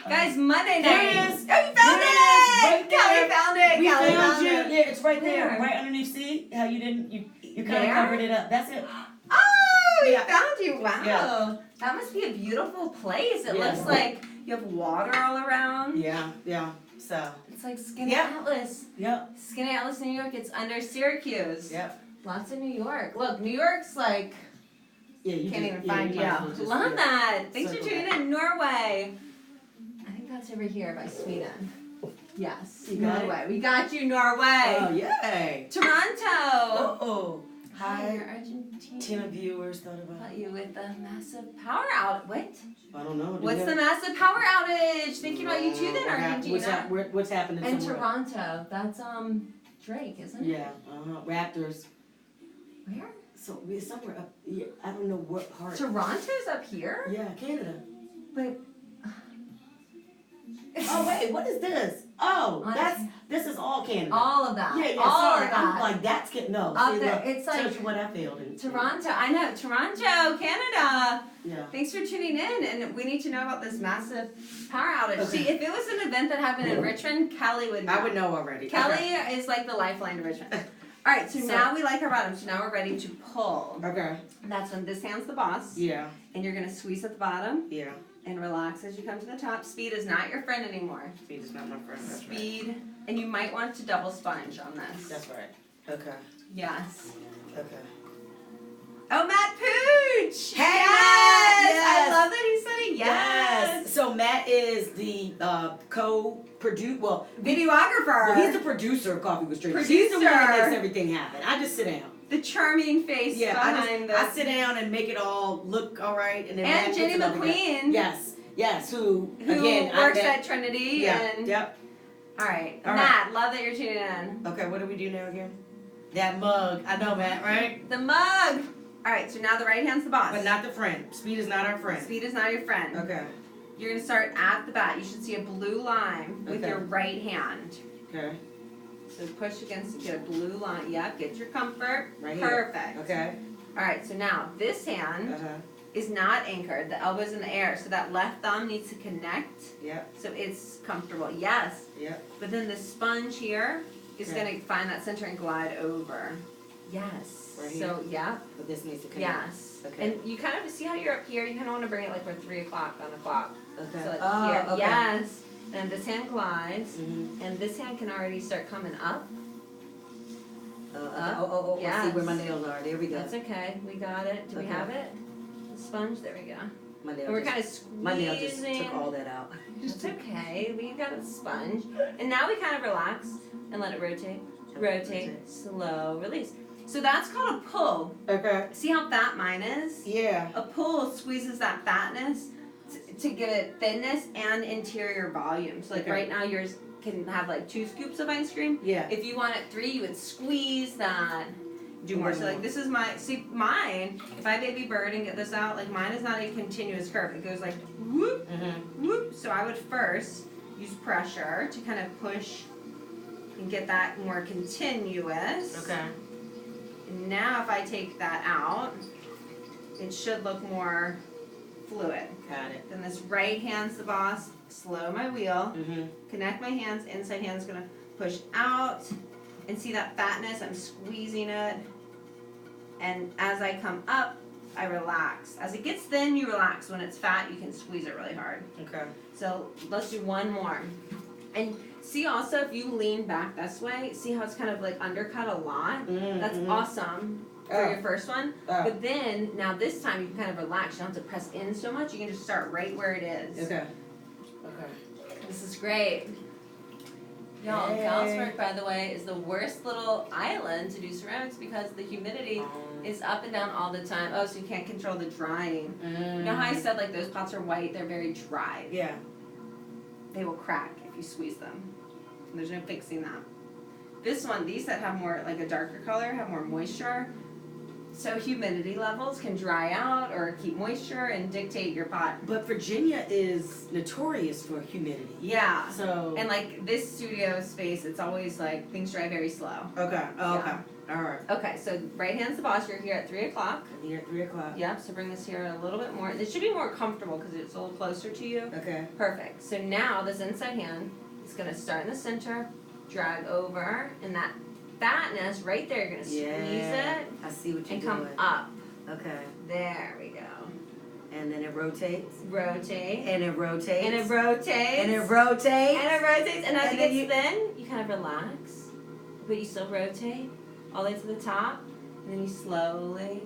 Guys, Monday night. There it is. Oh, you found it! Right there. Kelly found it. We Kelly found you. it. Yeah, it's right there. Where? Right underneath. See how you didn't... You kind of There? covered it up. That's it. Oh, Yeah. we found you. Wow. Yeah. That must be a beautiful place. It Yeah. looks like you have water all around. Yeah. So... It's like Skinny Yep. Atlas. Yep. Skinny Atlas, New York. It's under Syracuse. Yep. Lots of New York. Look, New York's like... Yeah, you Can't just- even yeah, find you. might as well just, Love yeah. that. Thanks for Circle tuning that. in. Norway. I think that's over here by Sweden. Yes, You got it? Norway. We got you, Norway. Oh, yay. Toronto. Oh. Hi, Hi. Argentina. 10 viewers thought about Got you with the massive power outage. What? I don't know. What's the massive power outage? Thinking about you too then, Argentina. What's happening And somewhere? Toronto. That's Drake, isn't it? Yeah. Raptors. Where? So we're somewhere up. Yeah, I don't know what part. Toronto's up here? Yeah, Canada. But Oh wait, what is this? Oh, this is all Canada. all of that. Yeah, all sorry. of that. I'm like that's no. Up See, there, look, it's like tells you what I failed in. Toronto. I know. Toronto, Canada. Yeah. Thanks for tuning in, and we need to know about this massive power outage. Okay. See, if it was an event that happened in Richmond, Kelly would know. I would know already. Kelly Okay. is like the lifeline to Richmond. All right, so now we like our bottom, so now we're ready to pull. Okay. That's when this hand's the boss, Yeah. and you're gonna squeeze at the bottom Yeah. and relax as you come to the top. Speed is not your friend anymore. Speed is not my friend. That's right. Speed, and you might want to double sponge on this. That's right. Okay. Yes. Okay. Oh, Matt Pooch! Hey, yes! Matt! I Yes! love that he said it. Yes. So Matt is the co-producer. Well, Videographer. he's the producer of Coffee with Strangers. He's the one that makes everything happen. I just sit down. The charming face behind I this. sit down and make it all look all right, and then Matt And puts Jenny it all together. McQueen. Yes, who again works I met, at Trinity. Yeah. And Yep. all right, All Matt, love that you're tuning in. Okay, what do we do now again? That mug. I know, Matt, right? The mug. All right, so now the right hand's the boss. But not the friend. Speed is not our friend. Speed is not your friend. Okay. You're gonna start at the bat. You should see a blue line with Okay. your right hand. Okay. So push against it, get a blue line. Yep, get your comfort. Right here. Perfect. Okay. All right, so now this hand is not anchored. The elbow's in the air, so that left thumb needs to connect. Yep. So it's comfortable. Yes. Yep. But then the sponge here is Okay. going to find that center and glide over. Yes. Right here? So, yeah. But this needs to connect. Yes. Okay. And you kind of see how you're up here. You kind of want to bring it like we're 3 o'clock on the clock. Okay. So like Oh, here. okay. Yes. And this hand glides, Mhm. and this hand can already start coming up. I Yes. see where my nails are. There we go. That's okay. We got it. Do we Okay. have it? The sponge. There we go. My nail And we're just, kind of squeezing. my nail just took all that out. It's okay. We've got a sponge. And now we kind of relax and let it rotate. Rotate. Slow release. So that's called a pull. Okay. See how fat mine is? Yeah. A pull squeezes that fatness to give it thinness and interior volume. So like right now yours can have like 2 scoops of ice cream. Yeah. If you want it 3, you would squeeze that. Do more. So like this is mine. If I baby bird and get this out, like mine is not a continuous curve. It goes like whoop, whoop. So I would first use pressure to kind of push and get that more continuous. Okay. And now if I take that out, it should look more fluid. Got it. Then this right hand's the boss. Slow my wheel. Mm-hmm. Connect my hands. Inside hand's gonna push out. And see that fatness? I'm squeezing it. And as I come up, I relax. As it gets thin, you relax. When it's fat, you can squeeze it really hard. Okay. So let's do one more. And see also, if you lean back this way, see how it's kind of like undercut a lot? Mm-hmm. That's awesome for your first one. Oh. But then, now this time, you can kind of relax. You don't have to press in so much. You can just start right where it is. Okay. Okay. This is great. Y'all, Hey. Galsburg, by the way, is the worst little island to do ceramics because the humidity is up and down all the time. Oh, so you can't control the drying. You know how I said like those pots are white? They're very dry. Yeah. They will crack if you squeeze them. There's no fixing that. This one, these that have more like a darker color have more moisture. So humidity levels can dry out or keep moisture and dictate your pot. But Virginia is notorious for humidity. Yeah. So. And like this studio space, it's always like things dry very slow. Okay. Oh, Yeah. okay. All right. Okay, so right hand's the boss. You're here at 3 o'clock. Here at 3 o'clock. Yep, so bring this here a little bit more. It should be more comfortable because it's a little closer to you. Okay. Perfect. So now this inside hand is going to start in the center, drag over, and that fatness right there, you're going to squeeze it I see what you're and doing. come up. Okay. There we go. And then it rotates. Rotate. And it rotates. And it rotates. And it rotates. And it rotates. And as And it then gets thin, you kind of relax, but you still rotate all the way to the top, and then you slowly.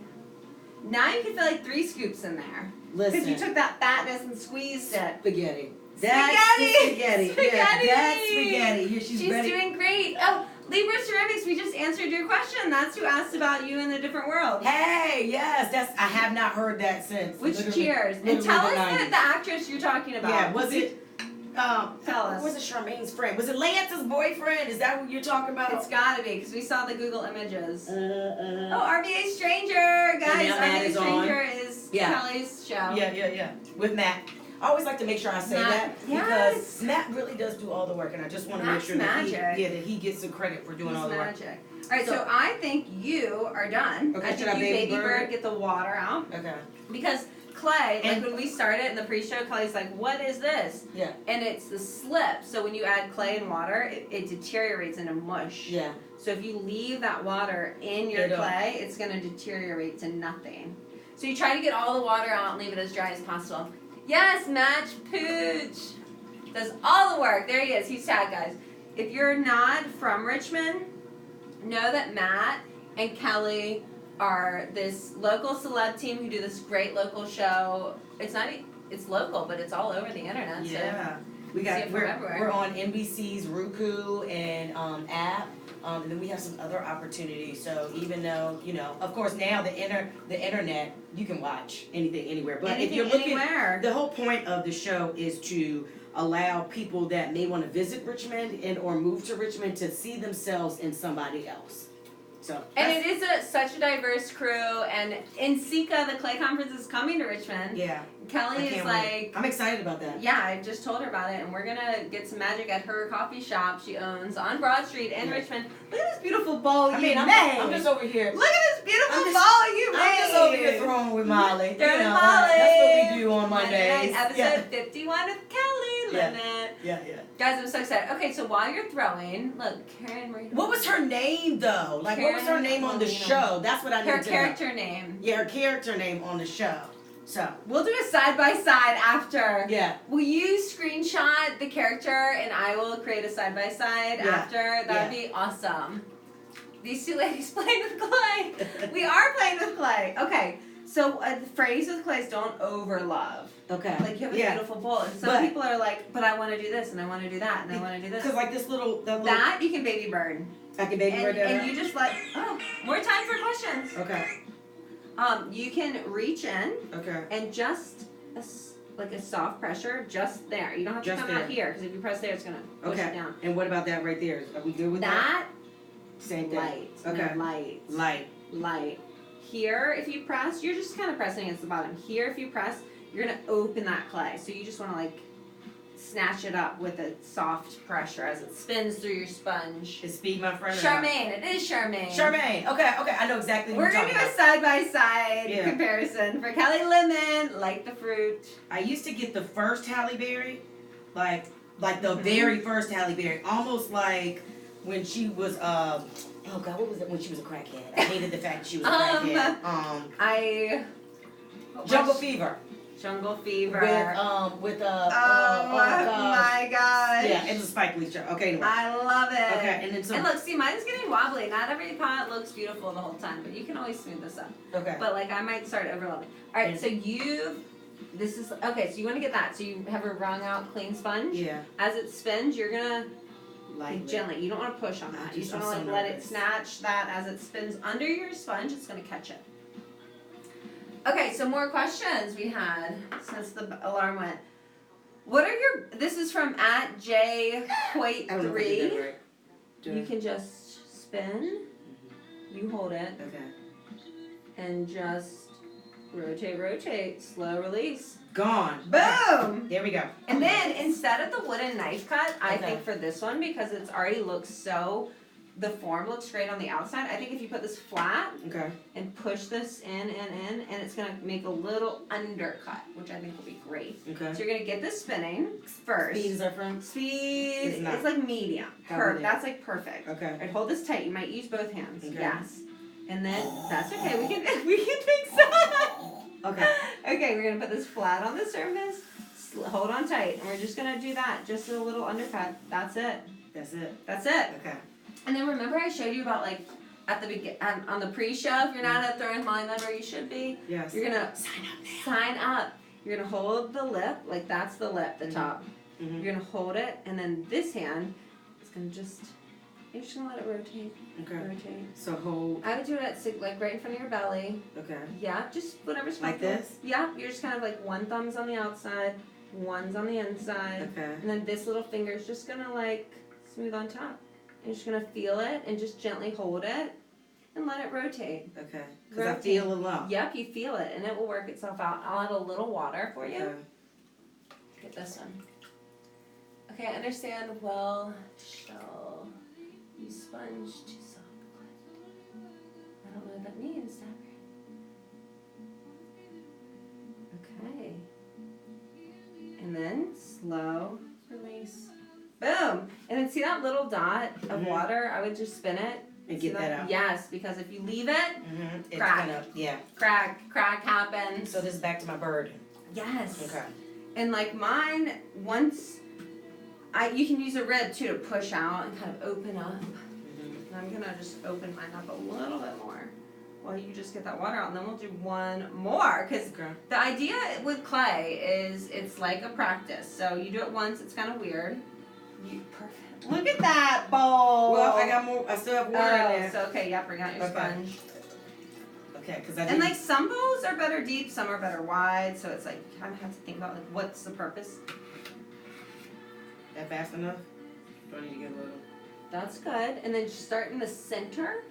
Now you can feel like 3 scoops in there. Listen. Because you took that fatness and squeezed it. Spaghetti. Spaghetti! That's the spaghetti. Spaghetti! Yeah, that's spaghetti. Yeah, she's ready. doing great. Oh, Libra Ceramics, we just answered your question. That's who asked about you in the different world. Hey, yes, I have not heard that since. Which literally- cheers. And literally tell the us 90s. the actress you're talking about. Yeah, was it? Tell us. Was it Charmaine's friend? Was it Lance's boyfriend? Is that what you're talking about? It's gotta be, because we saw the Google images. Oh, Oh, RVA Stranger! Guys, now Matt RVA is Stranger is Yeah. Kelly's show. yeah. With Matt. I always like to make sure I say Matt, that yes. because Matt really does do all the work, and I just want to make Matt's sure that magic. he gets the credit for doing He's all the work. magic. All right, so So- I think you are done. Okay, I should think I you baby bird? get the water out. Okay. Because Clay, And- like when we started in the pre-show, Clay's like, what is this? Yeah. And it's the slip. So when you add clay and water, it deteriorates into mush. Yeah. So if you leave that water in your It'll- clay, it's going to deteriorate to nothing. So you try to get all the water out and leave it as dry as possible. Yes, Match Pooch does all the work. There he is. He's tagged, guys. If you're not from Richmond, know that Matt and Kelly are this local celeb team who do this great local show. It's local, but it's all over the internet. Yeah. We see got it from everywhere. we're on NBC's Roku and app. And then we have some other opportunities. So even though, of course now the internet, you can watch anything anywhere. But if you're looking, anywhere. the whole point of the show is to allow people that may want to visit Richmond or move to Richmond to see themselves in somebody else. So And it is such a diverse crew. And NCCA, the Clay Conference, is coming to Richmond. yeah, Kelly I is can't like, wait. I'm excited about that. yeah, I just told her about it, and we're gonna get some magic at her coffee shop she owns on Broad Street in Yeah. Richmond. Look at this beautiful bowl you made. I'm just over here. Look at this beautiful I'm just- bowl you made. I'm just over here throwing with Molly. Throwing with That's Molly. what we do on Monday Mondays. night, episode 51 of Kelli Yeah. Lemon. Yeah. Guys, I'm so excited. Okay, so while you're throwing, look, Karen Marie. What was her name though? Like, what was her Karen name on the Molina. show? That's what I need Her to know. character name. Yeah, her character name on the show. So, We'll do a side by side after. yeah. Will you screenshot the character and I will create a side by side Yeah. after? That would be awesome. These two ladies playing with clay. We are playing with clay. Okay, so the phrase with clay is don't over love. Okay. Like you have a beautiful bowl. And some people are like, but I want to do this and I want to do that and I want to do this. Because like this little, that you can baby bird. I can baby bird that. And you just more time for questions. Okay. You can reach in. Okay. And just like a soft pressure just there. You don't have to come out here because if you press there, it's gonna push it down. And what about that right there? Are we good with that? Same thing. Light. Okay. No, light. Here, if you press, you're just kind of pressing against the bottom. Here, if you press, you're gonna open that clay. So you just want to like snatch it up with a soft pressure as it spins through your sponge. Is Speed my friend? Charmaine, it is Charmaine. Charmaine. Okay, I know exactly what We're you're gonna talking do a side-by-side comparison for Kelli Lemon, like the fruit. I used to get the first Halle Berry, like the very first Halle Berry, almost like when she was oh God, what was it when she was a crackhead? I hated the fact that she was a crackhead. Jungle Fever. Jungle Fever. With oh my gosh. Yeah, it's a Spike Lee show. Okay, anyway. I love it. Okay, and then and look, see, mine's getting wobbly. Not every pot looks beautiful the whole time, but you can always smooth this up. Okay. But like, I might start overloading. All right, so this is okay. So you want to get that. So you have a wrung out clean sponge. Yeah. As it spins, you're gonna like gently. You don't want to push on that. You just want to like let it snatch that as it spins under your sponge. It's gonna catch it. Okay, so more questions we had since the alarm went. What are this is from @JQuate3. Right. You can just spin, you hold it, and just rotate, slow release. Gone. Boom! There we go. And then instead of the wooden knife cut, I think for this one, because it's already looks so, the form looks great on the outside, I think if you put this flat and push this in, and it's going to make a little undercut, which I think will be great. Okay. So you're going to get this spinning first. Speed is our friend? Speed, it's like medium. That's like perfect. Okay. All right, hold this tight. You might use both hands. Okay. Yes. And then, that's okay, we can fix that. Okay. Okay, we're going to put this flat on the surface. Hold on tight. And we're just going to do that. Just a little undercut. That's it. That's it. That's it. Okay. And then remember I showed you about like at the on the pre-show, if you're not a Throwing Molly member, you should be. Yes. You're going to sign up. You're going to hold the lip, like that's the lip, the top. Mm-hmm. You're going to hold it, and then this hand is going to you're just going to let it rotate. Okay. Rotate. So hold. I would do it at like right in front of your belly. Okay. Yeah, just whatever's like this? Yeah, you're just kind of like one thumb's on the outside, one's on the inside. Okay. And then this little finger's just going to like smooth on top. You're just going to feel it and just gently hold it and let it rotate. Okay. Because I feel a lump. Yep, you feel it and it will work itself out. I'll add a little water for you. Okay. Get this one. Okay, understand well shall you sponge to soft clay. I don't know what that means, Dapper. Okay. And then slow release. Boom! And then see that little dot of water? I would just spin it. And get that out. Yes, because if you leave it, it's crack. Crack happens. So this is back to my bird. Yes. Okay. And like mine, you can use a rib too to push out and kind of open up. And I'm gonna just open mine up a little bit more while you just get that water out, and then we'll do one more. Because the idea with clay is it's like a practice. So you do it once, it's kind of weird. Perfect. Look at that bowl. Well, I got more. I still have water in there. So okay, yeah, bring out your sponge. Okay, because and like some bowls are better deep, some are better wide. So it's like you kind of have to think about like what's the purpose. That fast enough? Do I need to get a little? That's good. And then just start in the center,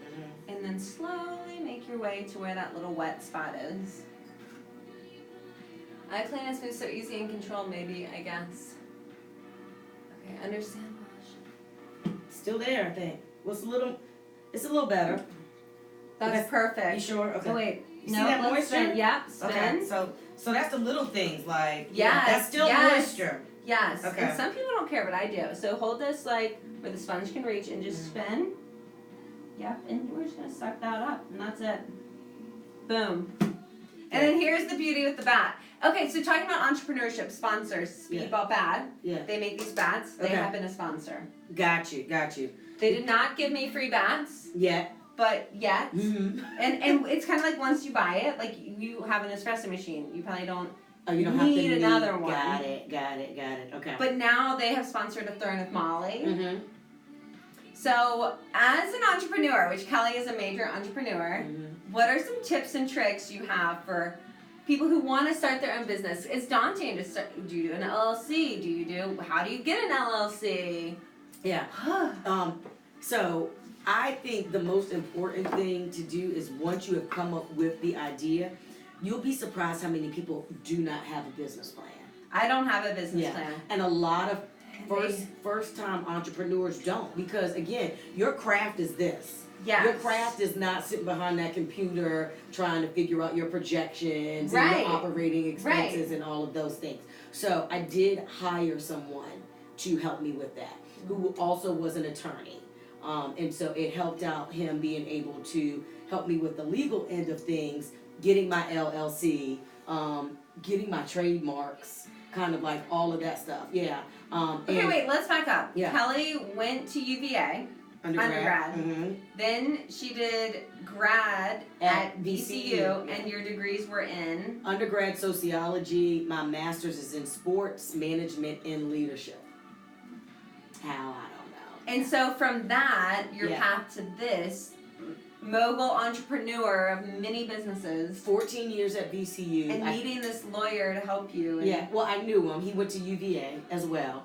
and then slowly make your way to where that little wet spot is. I clean and smooth so easy and control, maybe, I guess. Okay, understand wash. Still there, I think. Well, it's a little better. That's perfect. You sure? Okay. Oh, wait. You see that moisture? Spin. Yep, spin. Okay, so that's the little things, like, yes, that's still moisture. Yes, okay. And some people don't care, but I do. So hold this like where the sponge can reach and just spin. Yep, and we're just going to suck that up, and that's it. Boom. And then here's the beauty with the bat. Okay, so talking about entrepreneurship, sponsors, Speedball Bat. Yeah. They make these bats. They have been a sponsor. Got you. They did not give me free bats. Yet. But and it's kind of like once you buy it, like you have an espresso machine. You probably don't Oh, you don't have to need another one. Got it. Okay. But now they have sponsored a Throne with Molly. Mm-hmm. So, as an entrepreneur, which Kelli is a major entrepreneur, what are some tips and tricks you have for people who want to start their own business? It's daunting to start. Do you do an LLC? How do you get an LLC? Yeah. So I think the most important thing to do is once you have come up with the idea, you'll be surprised how many people do not have a business plan. I don't have a business plan. And a lot of first time entrepreneurs don't, because again, your craft is this. Yes. Your craft is not sitting behind that computer trying to figure out your projections and your operating expenses and all of those things. So I did hire someone to help me with that, who also was an attorney. And so it helped out him being able to help me with the legal end of things, getting my LLC, getting my trademarks, kind of like all of that stuff. Yeah. Okay, wait, let's back up. Yeah. Kelli went to UVA. Undergrad. Mm-hmm. Then she did grad at VCU, and your degrees were in? Undergrad sociology. My master's is in sports management and leadership. How? I don't know. And so from that, your path to this, mogul entrepreneur of many businesses. 14 years at VCU. And meeting this lawyer to help you. Well, I knew him. He went to UVA as well.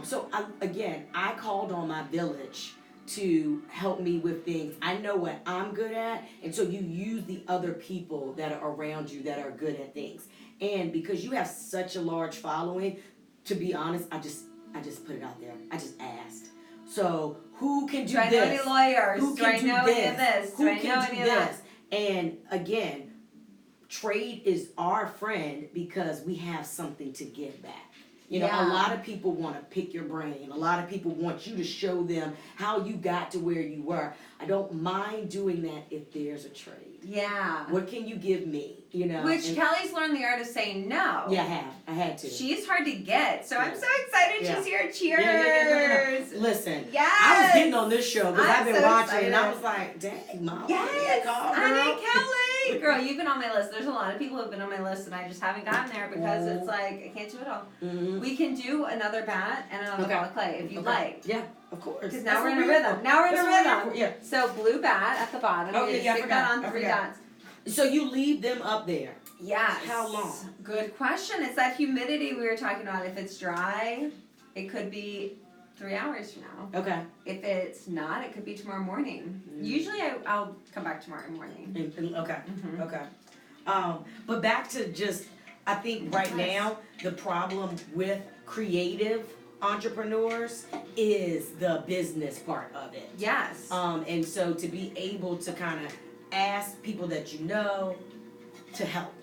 So I called on my village to help me with things. I know what I'm good at, and so you use the other people that are around you that are good at things. And because you have such a large following, to be honest, I just put it out there. I just asked. So who can do this? Do I know any lawyers? Who do I know any of this? Who do I know can any do of that? this? And again, trade is our friend because we have something to give back. You know, a lot of people want to pick your brain. A lot of people want you to show them how you got to where you were. I don't mind doing that if there's a trade. Yeah. What can you give me? You know. Which Kelli's learned the art of saying no. Yeah, I had to. She's hard to get, so I'm so excited she's here. Cheers. No. Listen. Yes. I was getting on this show because I've been so watching, excited. and I was like, dang, Mom. Yes. I girl. need Kelli. Girl, you've been on my list. There's a lot of people who have been on my list, and I just haven't gotten there because it's like I can't do it all. Mm-hmm. We can do another bat and another ball of clay if you'd like. Yeah, of course. Because now we're in a rhythm. Now we're in a rhythm. Yeah. So blue bat at the bottom. Okay, you stick that on 3 dots. So you leave them up there. Yes. How long? Good question. It's that humidity we were talking about. If it's dry, it could be 3 hours from now. Okay. If it's not, it could be tomorrow morning. Usually I'll come back tomorrow morning. Okay. Mm-hmm. Okay. But back to just, I think right now, the problem with creative entrepreneurs is the business part of it. Yes. And so to be able to kind of ask people that you know to help.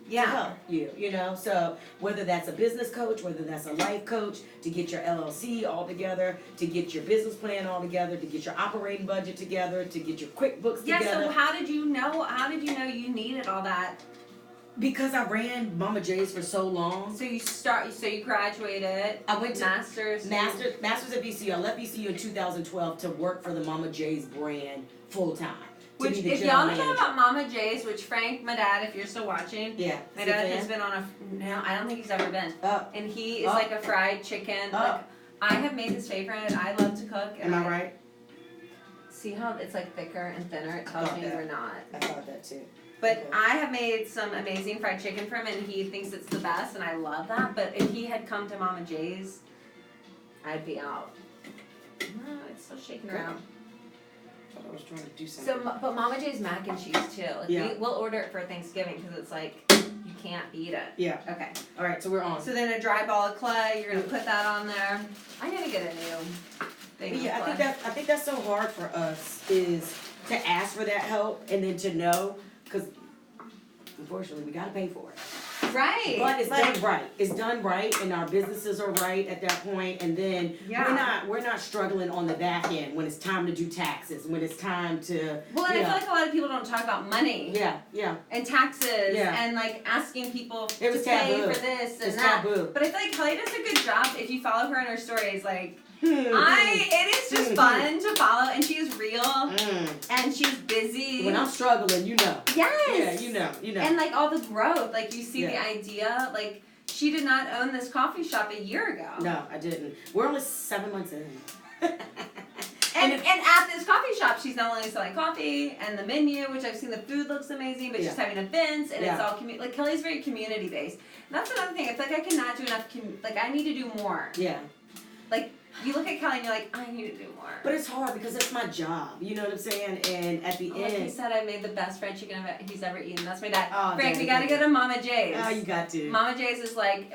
Yeah. To help you, you know? So whether that's a business coach, whether that's a life coach, to get your LLC all together, to get your business plan all together, to get your operating budget together, to get your QuickBooks together. Yeah, so how did you know you needed all that? Because I ran Mama J's for so long. So you graduated. I went to Masters at VCU. I left VCU in 2012 to work for the Mama J's brand full time. Which, if y'all don't know about Mama J's, which Frank, my dad, if you're still watching, my dad has been on no, I don't think he's ever been. And he is like a fried chicken. Like, I have made his favorite. I love to cook. And Am I right? See how it's like thicker and thinner? It tells me we're not. I thought that too. But okay. I have made some amazing fried chicken for him, and he thinks it's the best, and I love that. But if he had come to Mama J's, I'd be out. No, it's still shaking around. I was trying to do something. So, but Mama J's mac and cheese too. Like we'll order it for Thanksgiving because it's like you can't beat it. Yeah. Okay. All right, so we're on. So then a dry ball of clay. You're gonna put that on there. I need to get a new thing. Yeah, I think that's so hard for us is to ask for that help and then to know because unfortunately we gotta pay for it. Right. But it's done right. It's done right, and our businesses are right at that point, and then we're not struggling on the back end when it's time to do taxes, when it's time to. Well, and I feel like a lot of people don't talk about money. Yeah. And taxes and like asking people to taboo. pay for this and it's that. Taboo. But I feel like Kelli does a good job if you follow her on her stories. Like It is just fun to follow, and she's real, and she's busy. When I'm struggling, you know. Yes. Yeah, you know. And like all the growth, like you see the idea, like she did not own this coffee shop a year ago. No, I didn't. We're only 7 months in. And at this coffee shop, she's not only selling coffee and the menu, which I've seen the food looks amazing, but she's having events and it's all like Kelly's very community based. And that's another thing. I feel like I cannot do enough. Like I need to do more. Yeah. Like you look at Kelly and you're like, I need to do more. But it's hard because it's my job. You know what I'm saying? And at the end, like he said, I made the best fried chicken he's ever eaten. That's my dad. Oh, Frank, we gotta go to Mama J's. Oh, you got to. Mama J's is like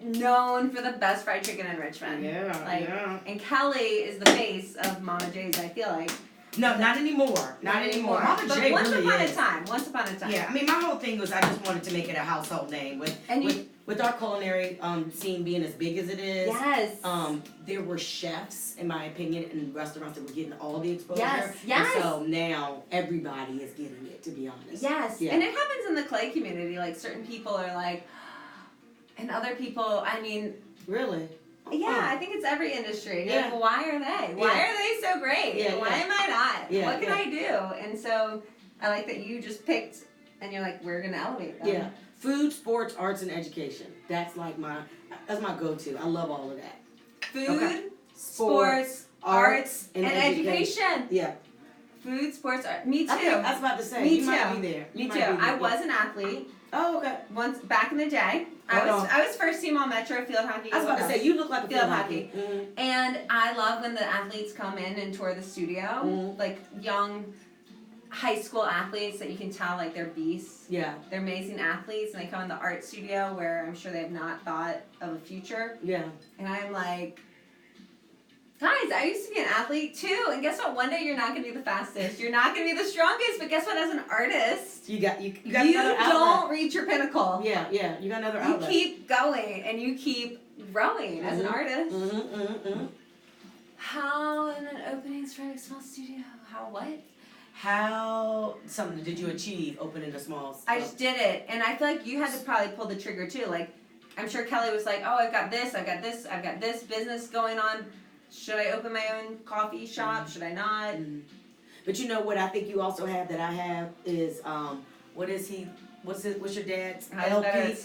known for the best fried chicken in Richmond. Yeah, And Kelly is the face of Mama J's, I feel like. No, not anymore. Not anymore. Mama but J once really upon is. a time. Once upon a time. Yeah, I mean, my whole thing was I just wanted to make it a household name. With our culinary scene being as big as it is, yes. There were chefs, in my opinion, in restaurants that were getting all the exposure. Yes. And so now everybody is getting it, to be honest. Yes. Yeah. And it happens in the clay community. Like certain people are like, and other people, I mean. Really? Yeah, I think it's every industry. Yeah. Like, why are they? Why are they so great? Yeah, why am I not? Yeah, what can I do? And so I like that you just picked, and you're like, we're gonna elevate them. Yeah. Food, sports, arts, and education. That's like my go-to. I love all of that. Food, sports, arts, and education. Yeah. Food, sports, art. Me too. I was about to say. Me you too. Might be there. Me too. I was an athlete. Oh, okay. Once back in the day, I was first team all Metro field hockey. I was about to say you look like a field hockey. Mm-hmm. And I love when the athletes come in and tour the studio, like young high school athletes that you can tell like they're beasts. Yeah. They're amazing athletes, and they come in the art studio where I'm sure they have not thought of a future. Yeah. And I'm like, guys, I used to be an athlete too, and guess what? One day you're not going to be the fastest, you're not going to be the strongest, but guess what? As an artist, you got you another outlet. don't reach your pinnacle. Yeah, you got another outlet. You keep going and you keep growing as an artist. How in an opening for a small studio? How what? How something did you achieve opening a small studio? I just did it, and I feel like you had to probably pull the trigger too. Like, I'm sure Kelly was like, "Oh, I've got this business going on. Should I open my own coffee shop? Should I not?" But you know what I think you also have that I have is what's your dad's LP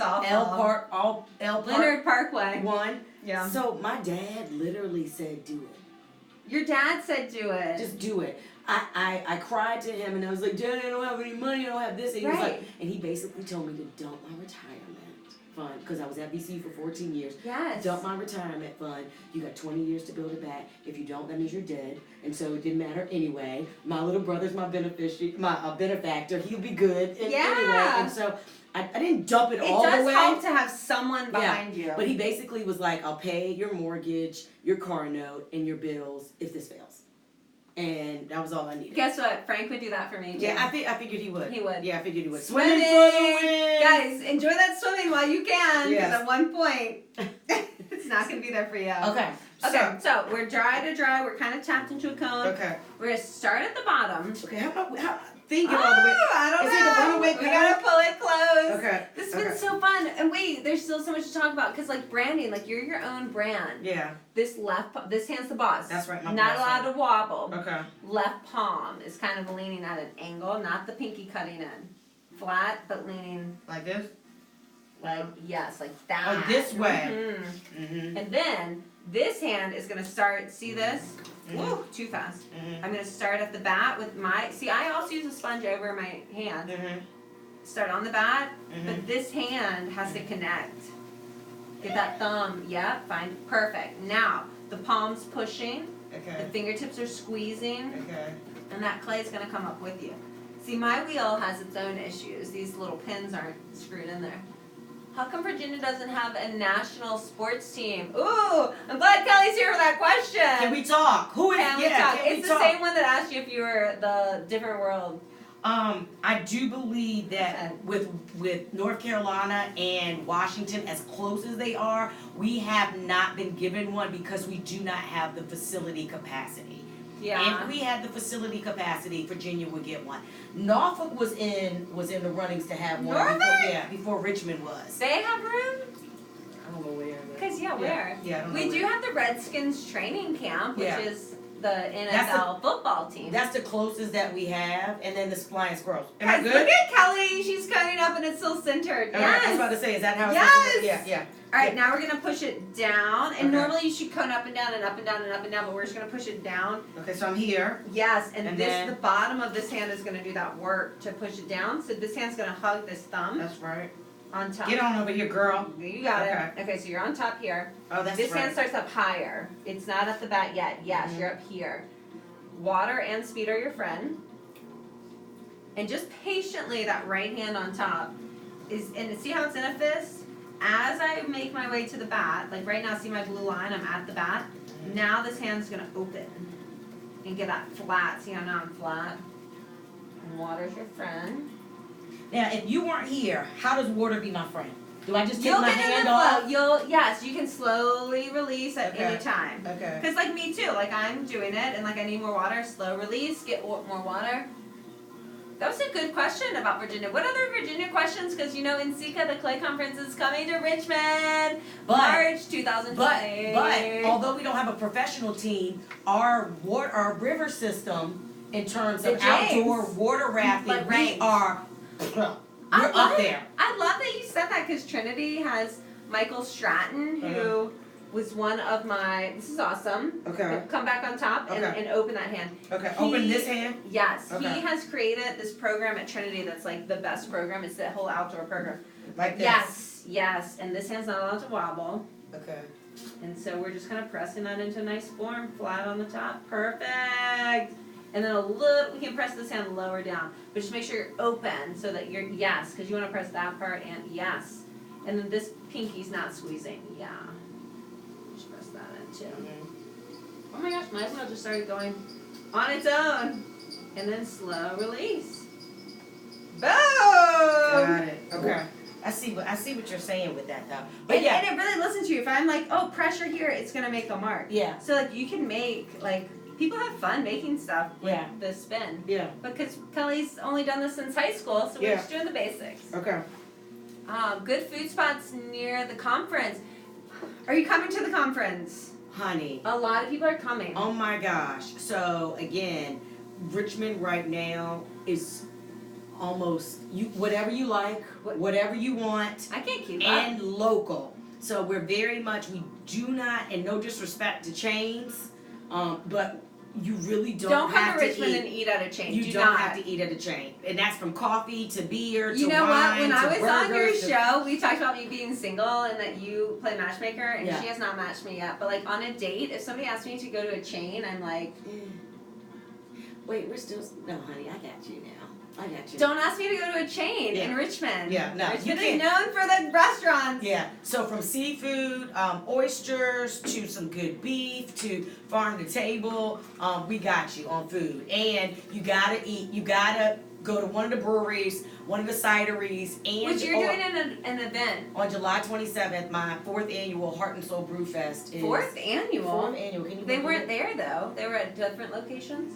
Leonard Parkway. One. Yeah. So my dad literally said, "Do it." Your dad said, "Do it." Just do it. I cried to him and I was like, "Dad, I don't have any money. I don't have this." And he was like, and he basically told me to dump my retirement fund because I was at BC for 14 years. Yes. Dump my retirement fund. You got 20 years to build it back. If you don't, that means you're dead. And so it didn't matter anyway. My little brother's my benefactor. He'll be good anyway. And so I didn't dump it all the way. It does help to have someone behind you. But he basically was like, "I'll pay your mortgage, your car note, and your bills if this fails." And that was all I needed. Guess what? Frank would do that for me too. Yeah, I figured he would. He would. Yeah, I figured he would. Swimming for the win! Guys, enjoy that swimming while you can, because Yes. at one point, it's not going to be there for you. Okay. So we're dry to dry. We're kind of tapped into a cone. Okay. We're going to start at the bottom. Okay, how about think it all the way? I don't Is know. it the runaway We got to pull it close. Okay. This has been so fun. And wait, there's still so much to talk about, because like branding, like you're your own brand. Yeah. This hand's the boss. That's right, my Not boss. allowed to wobble. Okay. Left palm is kind of leaning at an angle, not the pinky cutting in. Flat, but leaning Like this? like, yes, like that. Oh, this way. Mm-hmm. Mm-hmm. And then this hand is going to start, see this? Woo, too fast. I'm going to start at the bat with I also use a sponge over my hand. Start on the bat, but this hand has to connect. Get that thumb, fine, perfect. Now, the palm's pushing, Okay. the fingertips are squeezing, Okay. and that clay is going to come up with you. See, my wheel has its own issues. These little pins aren't screwed in there. How come Virginia doesn't have a national sports team? Ooh, I'm glad Kelly's here for that question. Can we talk? Who is? Can we talk? It's the same one that asked you if you were the different world. I do believe that with North Carolina and Washington, as close as they are, we have not been given one because we do not have the facility capacity. Yeah. If we had the facility capacity, Virginia would get one. Norfolk was in the runnings to have one. Norfolk? Before Richmond was. They have room? I don't go where. Because, where? Yeah, I don't know We where. do have the Redskins training camp, which Yeah. is the NFL football team. That's the closest that we have, and then the Flying Squirrels. Am Guys, I good? look at Kelly. She's cutting up and it's still centered. Okay, Yes. I was about to say, is that how it's Yes. supposed to be? Yeah. All right, now we're going to push it down. And Okay. normally you should cone up and down and up and down and up and down, but we're just going to push it down. Okay, so I'm here. Yes, and And this then- the bottom of this hand is going to do that work to push it down. So this hand's going to hug this thumb That's right. on top. Get on over here, girl. You got Okay. it. Okay, so you're on top here. Oh, that's This right. hand starts up higher. It's not at the bat yet. Yes, you're up here. Water and speed are your friend. And just patiently, that right hand on top is, and see how it's in a fist? As I make my way to the bat, like right now, see my blue line? I'm at the bat. Now this hand's gonna open and get that flat. See how now I'm flat? And water's your friend. Now, if you weren't here, how does water be my friend? Do I just take You'll my get in hand the off? flow. Yes, you can slowly release at Okay. any time. Okay. Because like me too, like I'm doing it and like I need more water, slow release, get more water. That was a good question about Virginia. What other Virginia questions? Because you know, in Sika, the clay conference is coming to Richmond, March 2020. But although we don't have a professional team, our river system, in terms The of James. outdoor water rafting, Like we range. are I we're love up it. there. I love that you said that because Trinity has Michael Stratton, who was one of my. This is awesome. Okay. Come back on top and, Okay. and open that hand. Okay. He- Open this hand. Yes, Okay. he has created this program at Trinity that's like the best program. It's the whole outdoor program. Like this. Yes, and this hand's not allowed to wobble. Okay. And so we're just kind of pressing that into a nice form, flat on the top. Perfect. And then a little, we can press this hand lower down, but just make sure you're open so that you're, yes, because you want to press that part and yes. And then this pinky's not squeezing, yeah. Just press that in too. Oh my gosh, my wheel just started going on its own. And then slow release. Boom! Got it. Okay. I see what you're saying with that though. But And, yeah. and it really listens to you. If I'm like, oh, pressure here, it's gonna make a mark. Yeah. So like you can make like people have fun making stuff with Yeah. the spin. Yeah. Because Kelly's only done this since high school, so we're Yeah. just doing the basics. Okay. Good food spots near the conference. Are you coming to the conference? Honey. A lot of people are coming. Oh my gosh. So again, Richmond right now is almost whatever you like, whatever you want, I can't keep up. and local. So we're very much, we do not, and no disrespect to chains, but you really Don't come have to Richmond eat. and eat at a chain. You Do don't not. have to eat at a chain, and that's from coffee to beer to You know wine what? When to I was on your burgers to- show, we talked about me being single and that you play matchmaker, and Yeah. she has not matched me yet. But like on a date, if somebody asks me to go to a chain, I'm like, Wait, we're still no, honey. I got you now. I got you. don't ask me to go to a chain Yeah. in Richmond. Yeah, no, Richmond you is known for the restaurants. Yeah, so from seafood, oysters, to some good beef, to farm to table, we got you on food. And you gotta eat, you gotta go to one of the breweries, one of the cideries, and Which you're doing an event. on July 27th, my 4th annual Heart and Soul Brew Fest is Fourth annual. 4th annual. Can you They believe weren't it? there though. They were at different locations.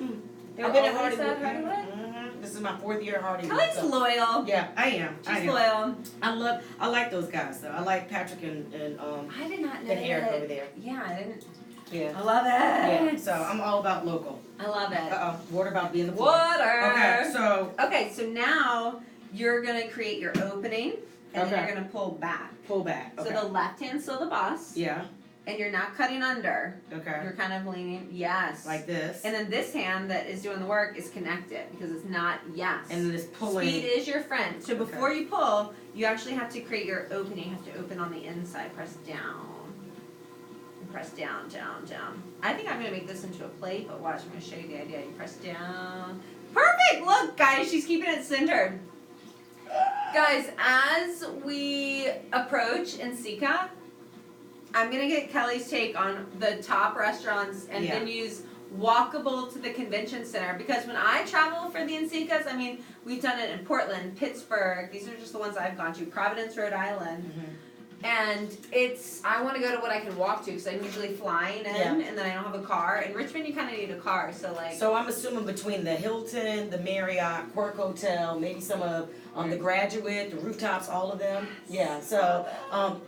They were I've been at always Hardywood. at Hardywood. This is my 4th year at Hardywood. Kelly's so- loyal. Yeah, I am. She's loyal. I like those guys though. I like Patrick and I did not know Eric that. over there. Yeah, I didn't. Yeah. I love it. Yeah, so I'm all about local. I love it. Water about being the floor. Water. Okay, so Okay, so now you're gonna create your opening, and then Okay. you're gonna pull back. pull back. Okay. So the left hand's still the boss, Yeah. and you're not cutting under. Okay. You're kind of leaning, yes. Like this. And then this hand that is doing the work is connected because it's not yes. And then it's pulling. Speed is your friend. So before you pull, you actually have to create your opening. You have to open on the inside. Press down. And press down, down, down. I think I'm going to make this into a plate, but watch. I'm going to show you the idea. You press down. Perfect! Look, guys, she's keeping it centered. Guys, as we approach in Sika, I'm going to get Kelly's take on the top restaurants and Yeah. venues walkable to the convention center, because when I travel for the NCCAs, I mean, we've done it in Portland, Pittsburgh, these are just the ones I've gone to, Providence, Rhode Island. And I want to go to what I can walk to because I'm usually flying in, Yeah. and then I don't have a car. In Richmond, you kind of need a car, so like. So I'm assuming between the Hilton, the Marriott, Quirk Hotel, maybe some of the Graduate, the rooftops, all of them. Yeah. So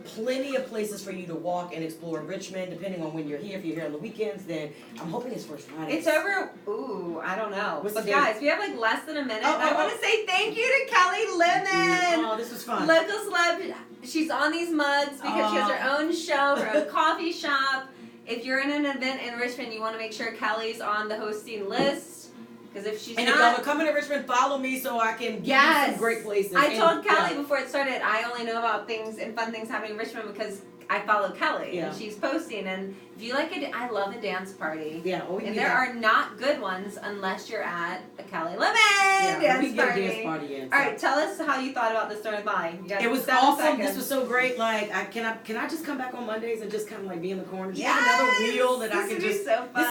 plenty of places for you to walk and explore Richmond, depending on when you're here. If you're here on the weekends, then I'm hoping it's First Friday. It's over. Ooh, I don't know. What's But the guys, date? we have like less than a minute. Oh, And I want to say thank you to Kelli Lemon. Oh, this was fun. Local celeb. She's on these mugs because she has her own show, her own coffee shop. If you're in an event in Richmond, you want to make sure Kelly's on the hosting list. Because if she's And if not, y'all are coming to Richmond, follow me so I can give you Yes. some great places. I And, told Kelly yeah. before it started, I only know about things and fun things happening in Richmond because I follow Kelly Yeah. and she's posting. And if you like it, I love a dance party. Yeah, oh, we can And do there that. are not good ones unless you're at a Kelli Lemon Yeah, dance we can get a party. dance party in. All right, tell us how you thought about this story with Molly. You got It was 7 awesome. seconds. This was so great. Like, can I just come back on Mondays and just kind of like be in the corner? Do you Yes! have another wheel that I This can would be just? so fun.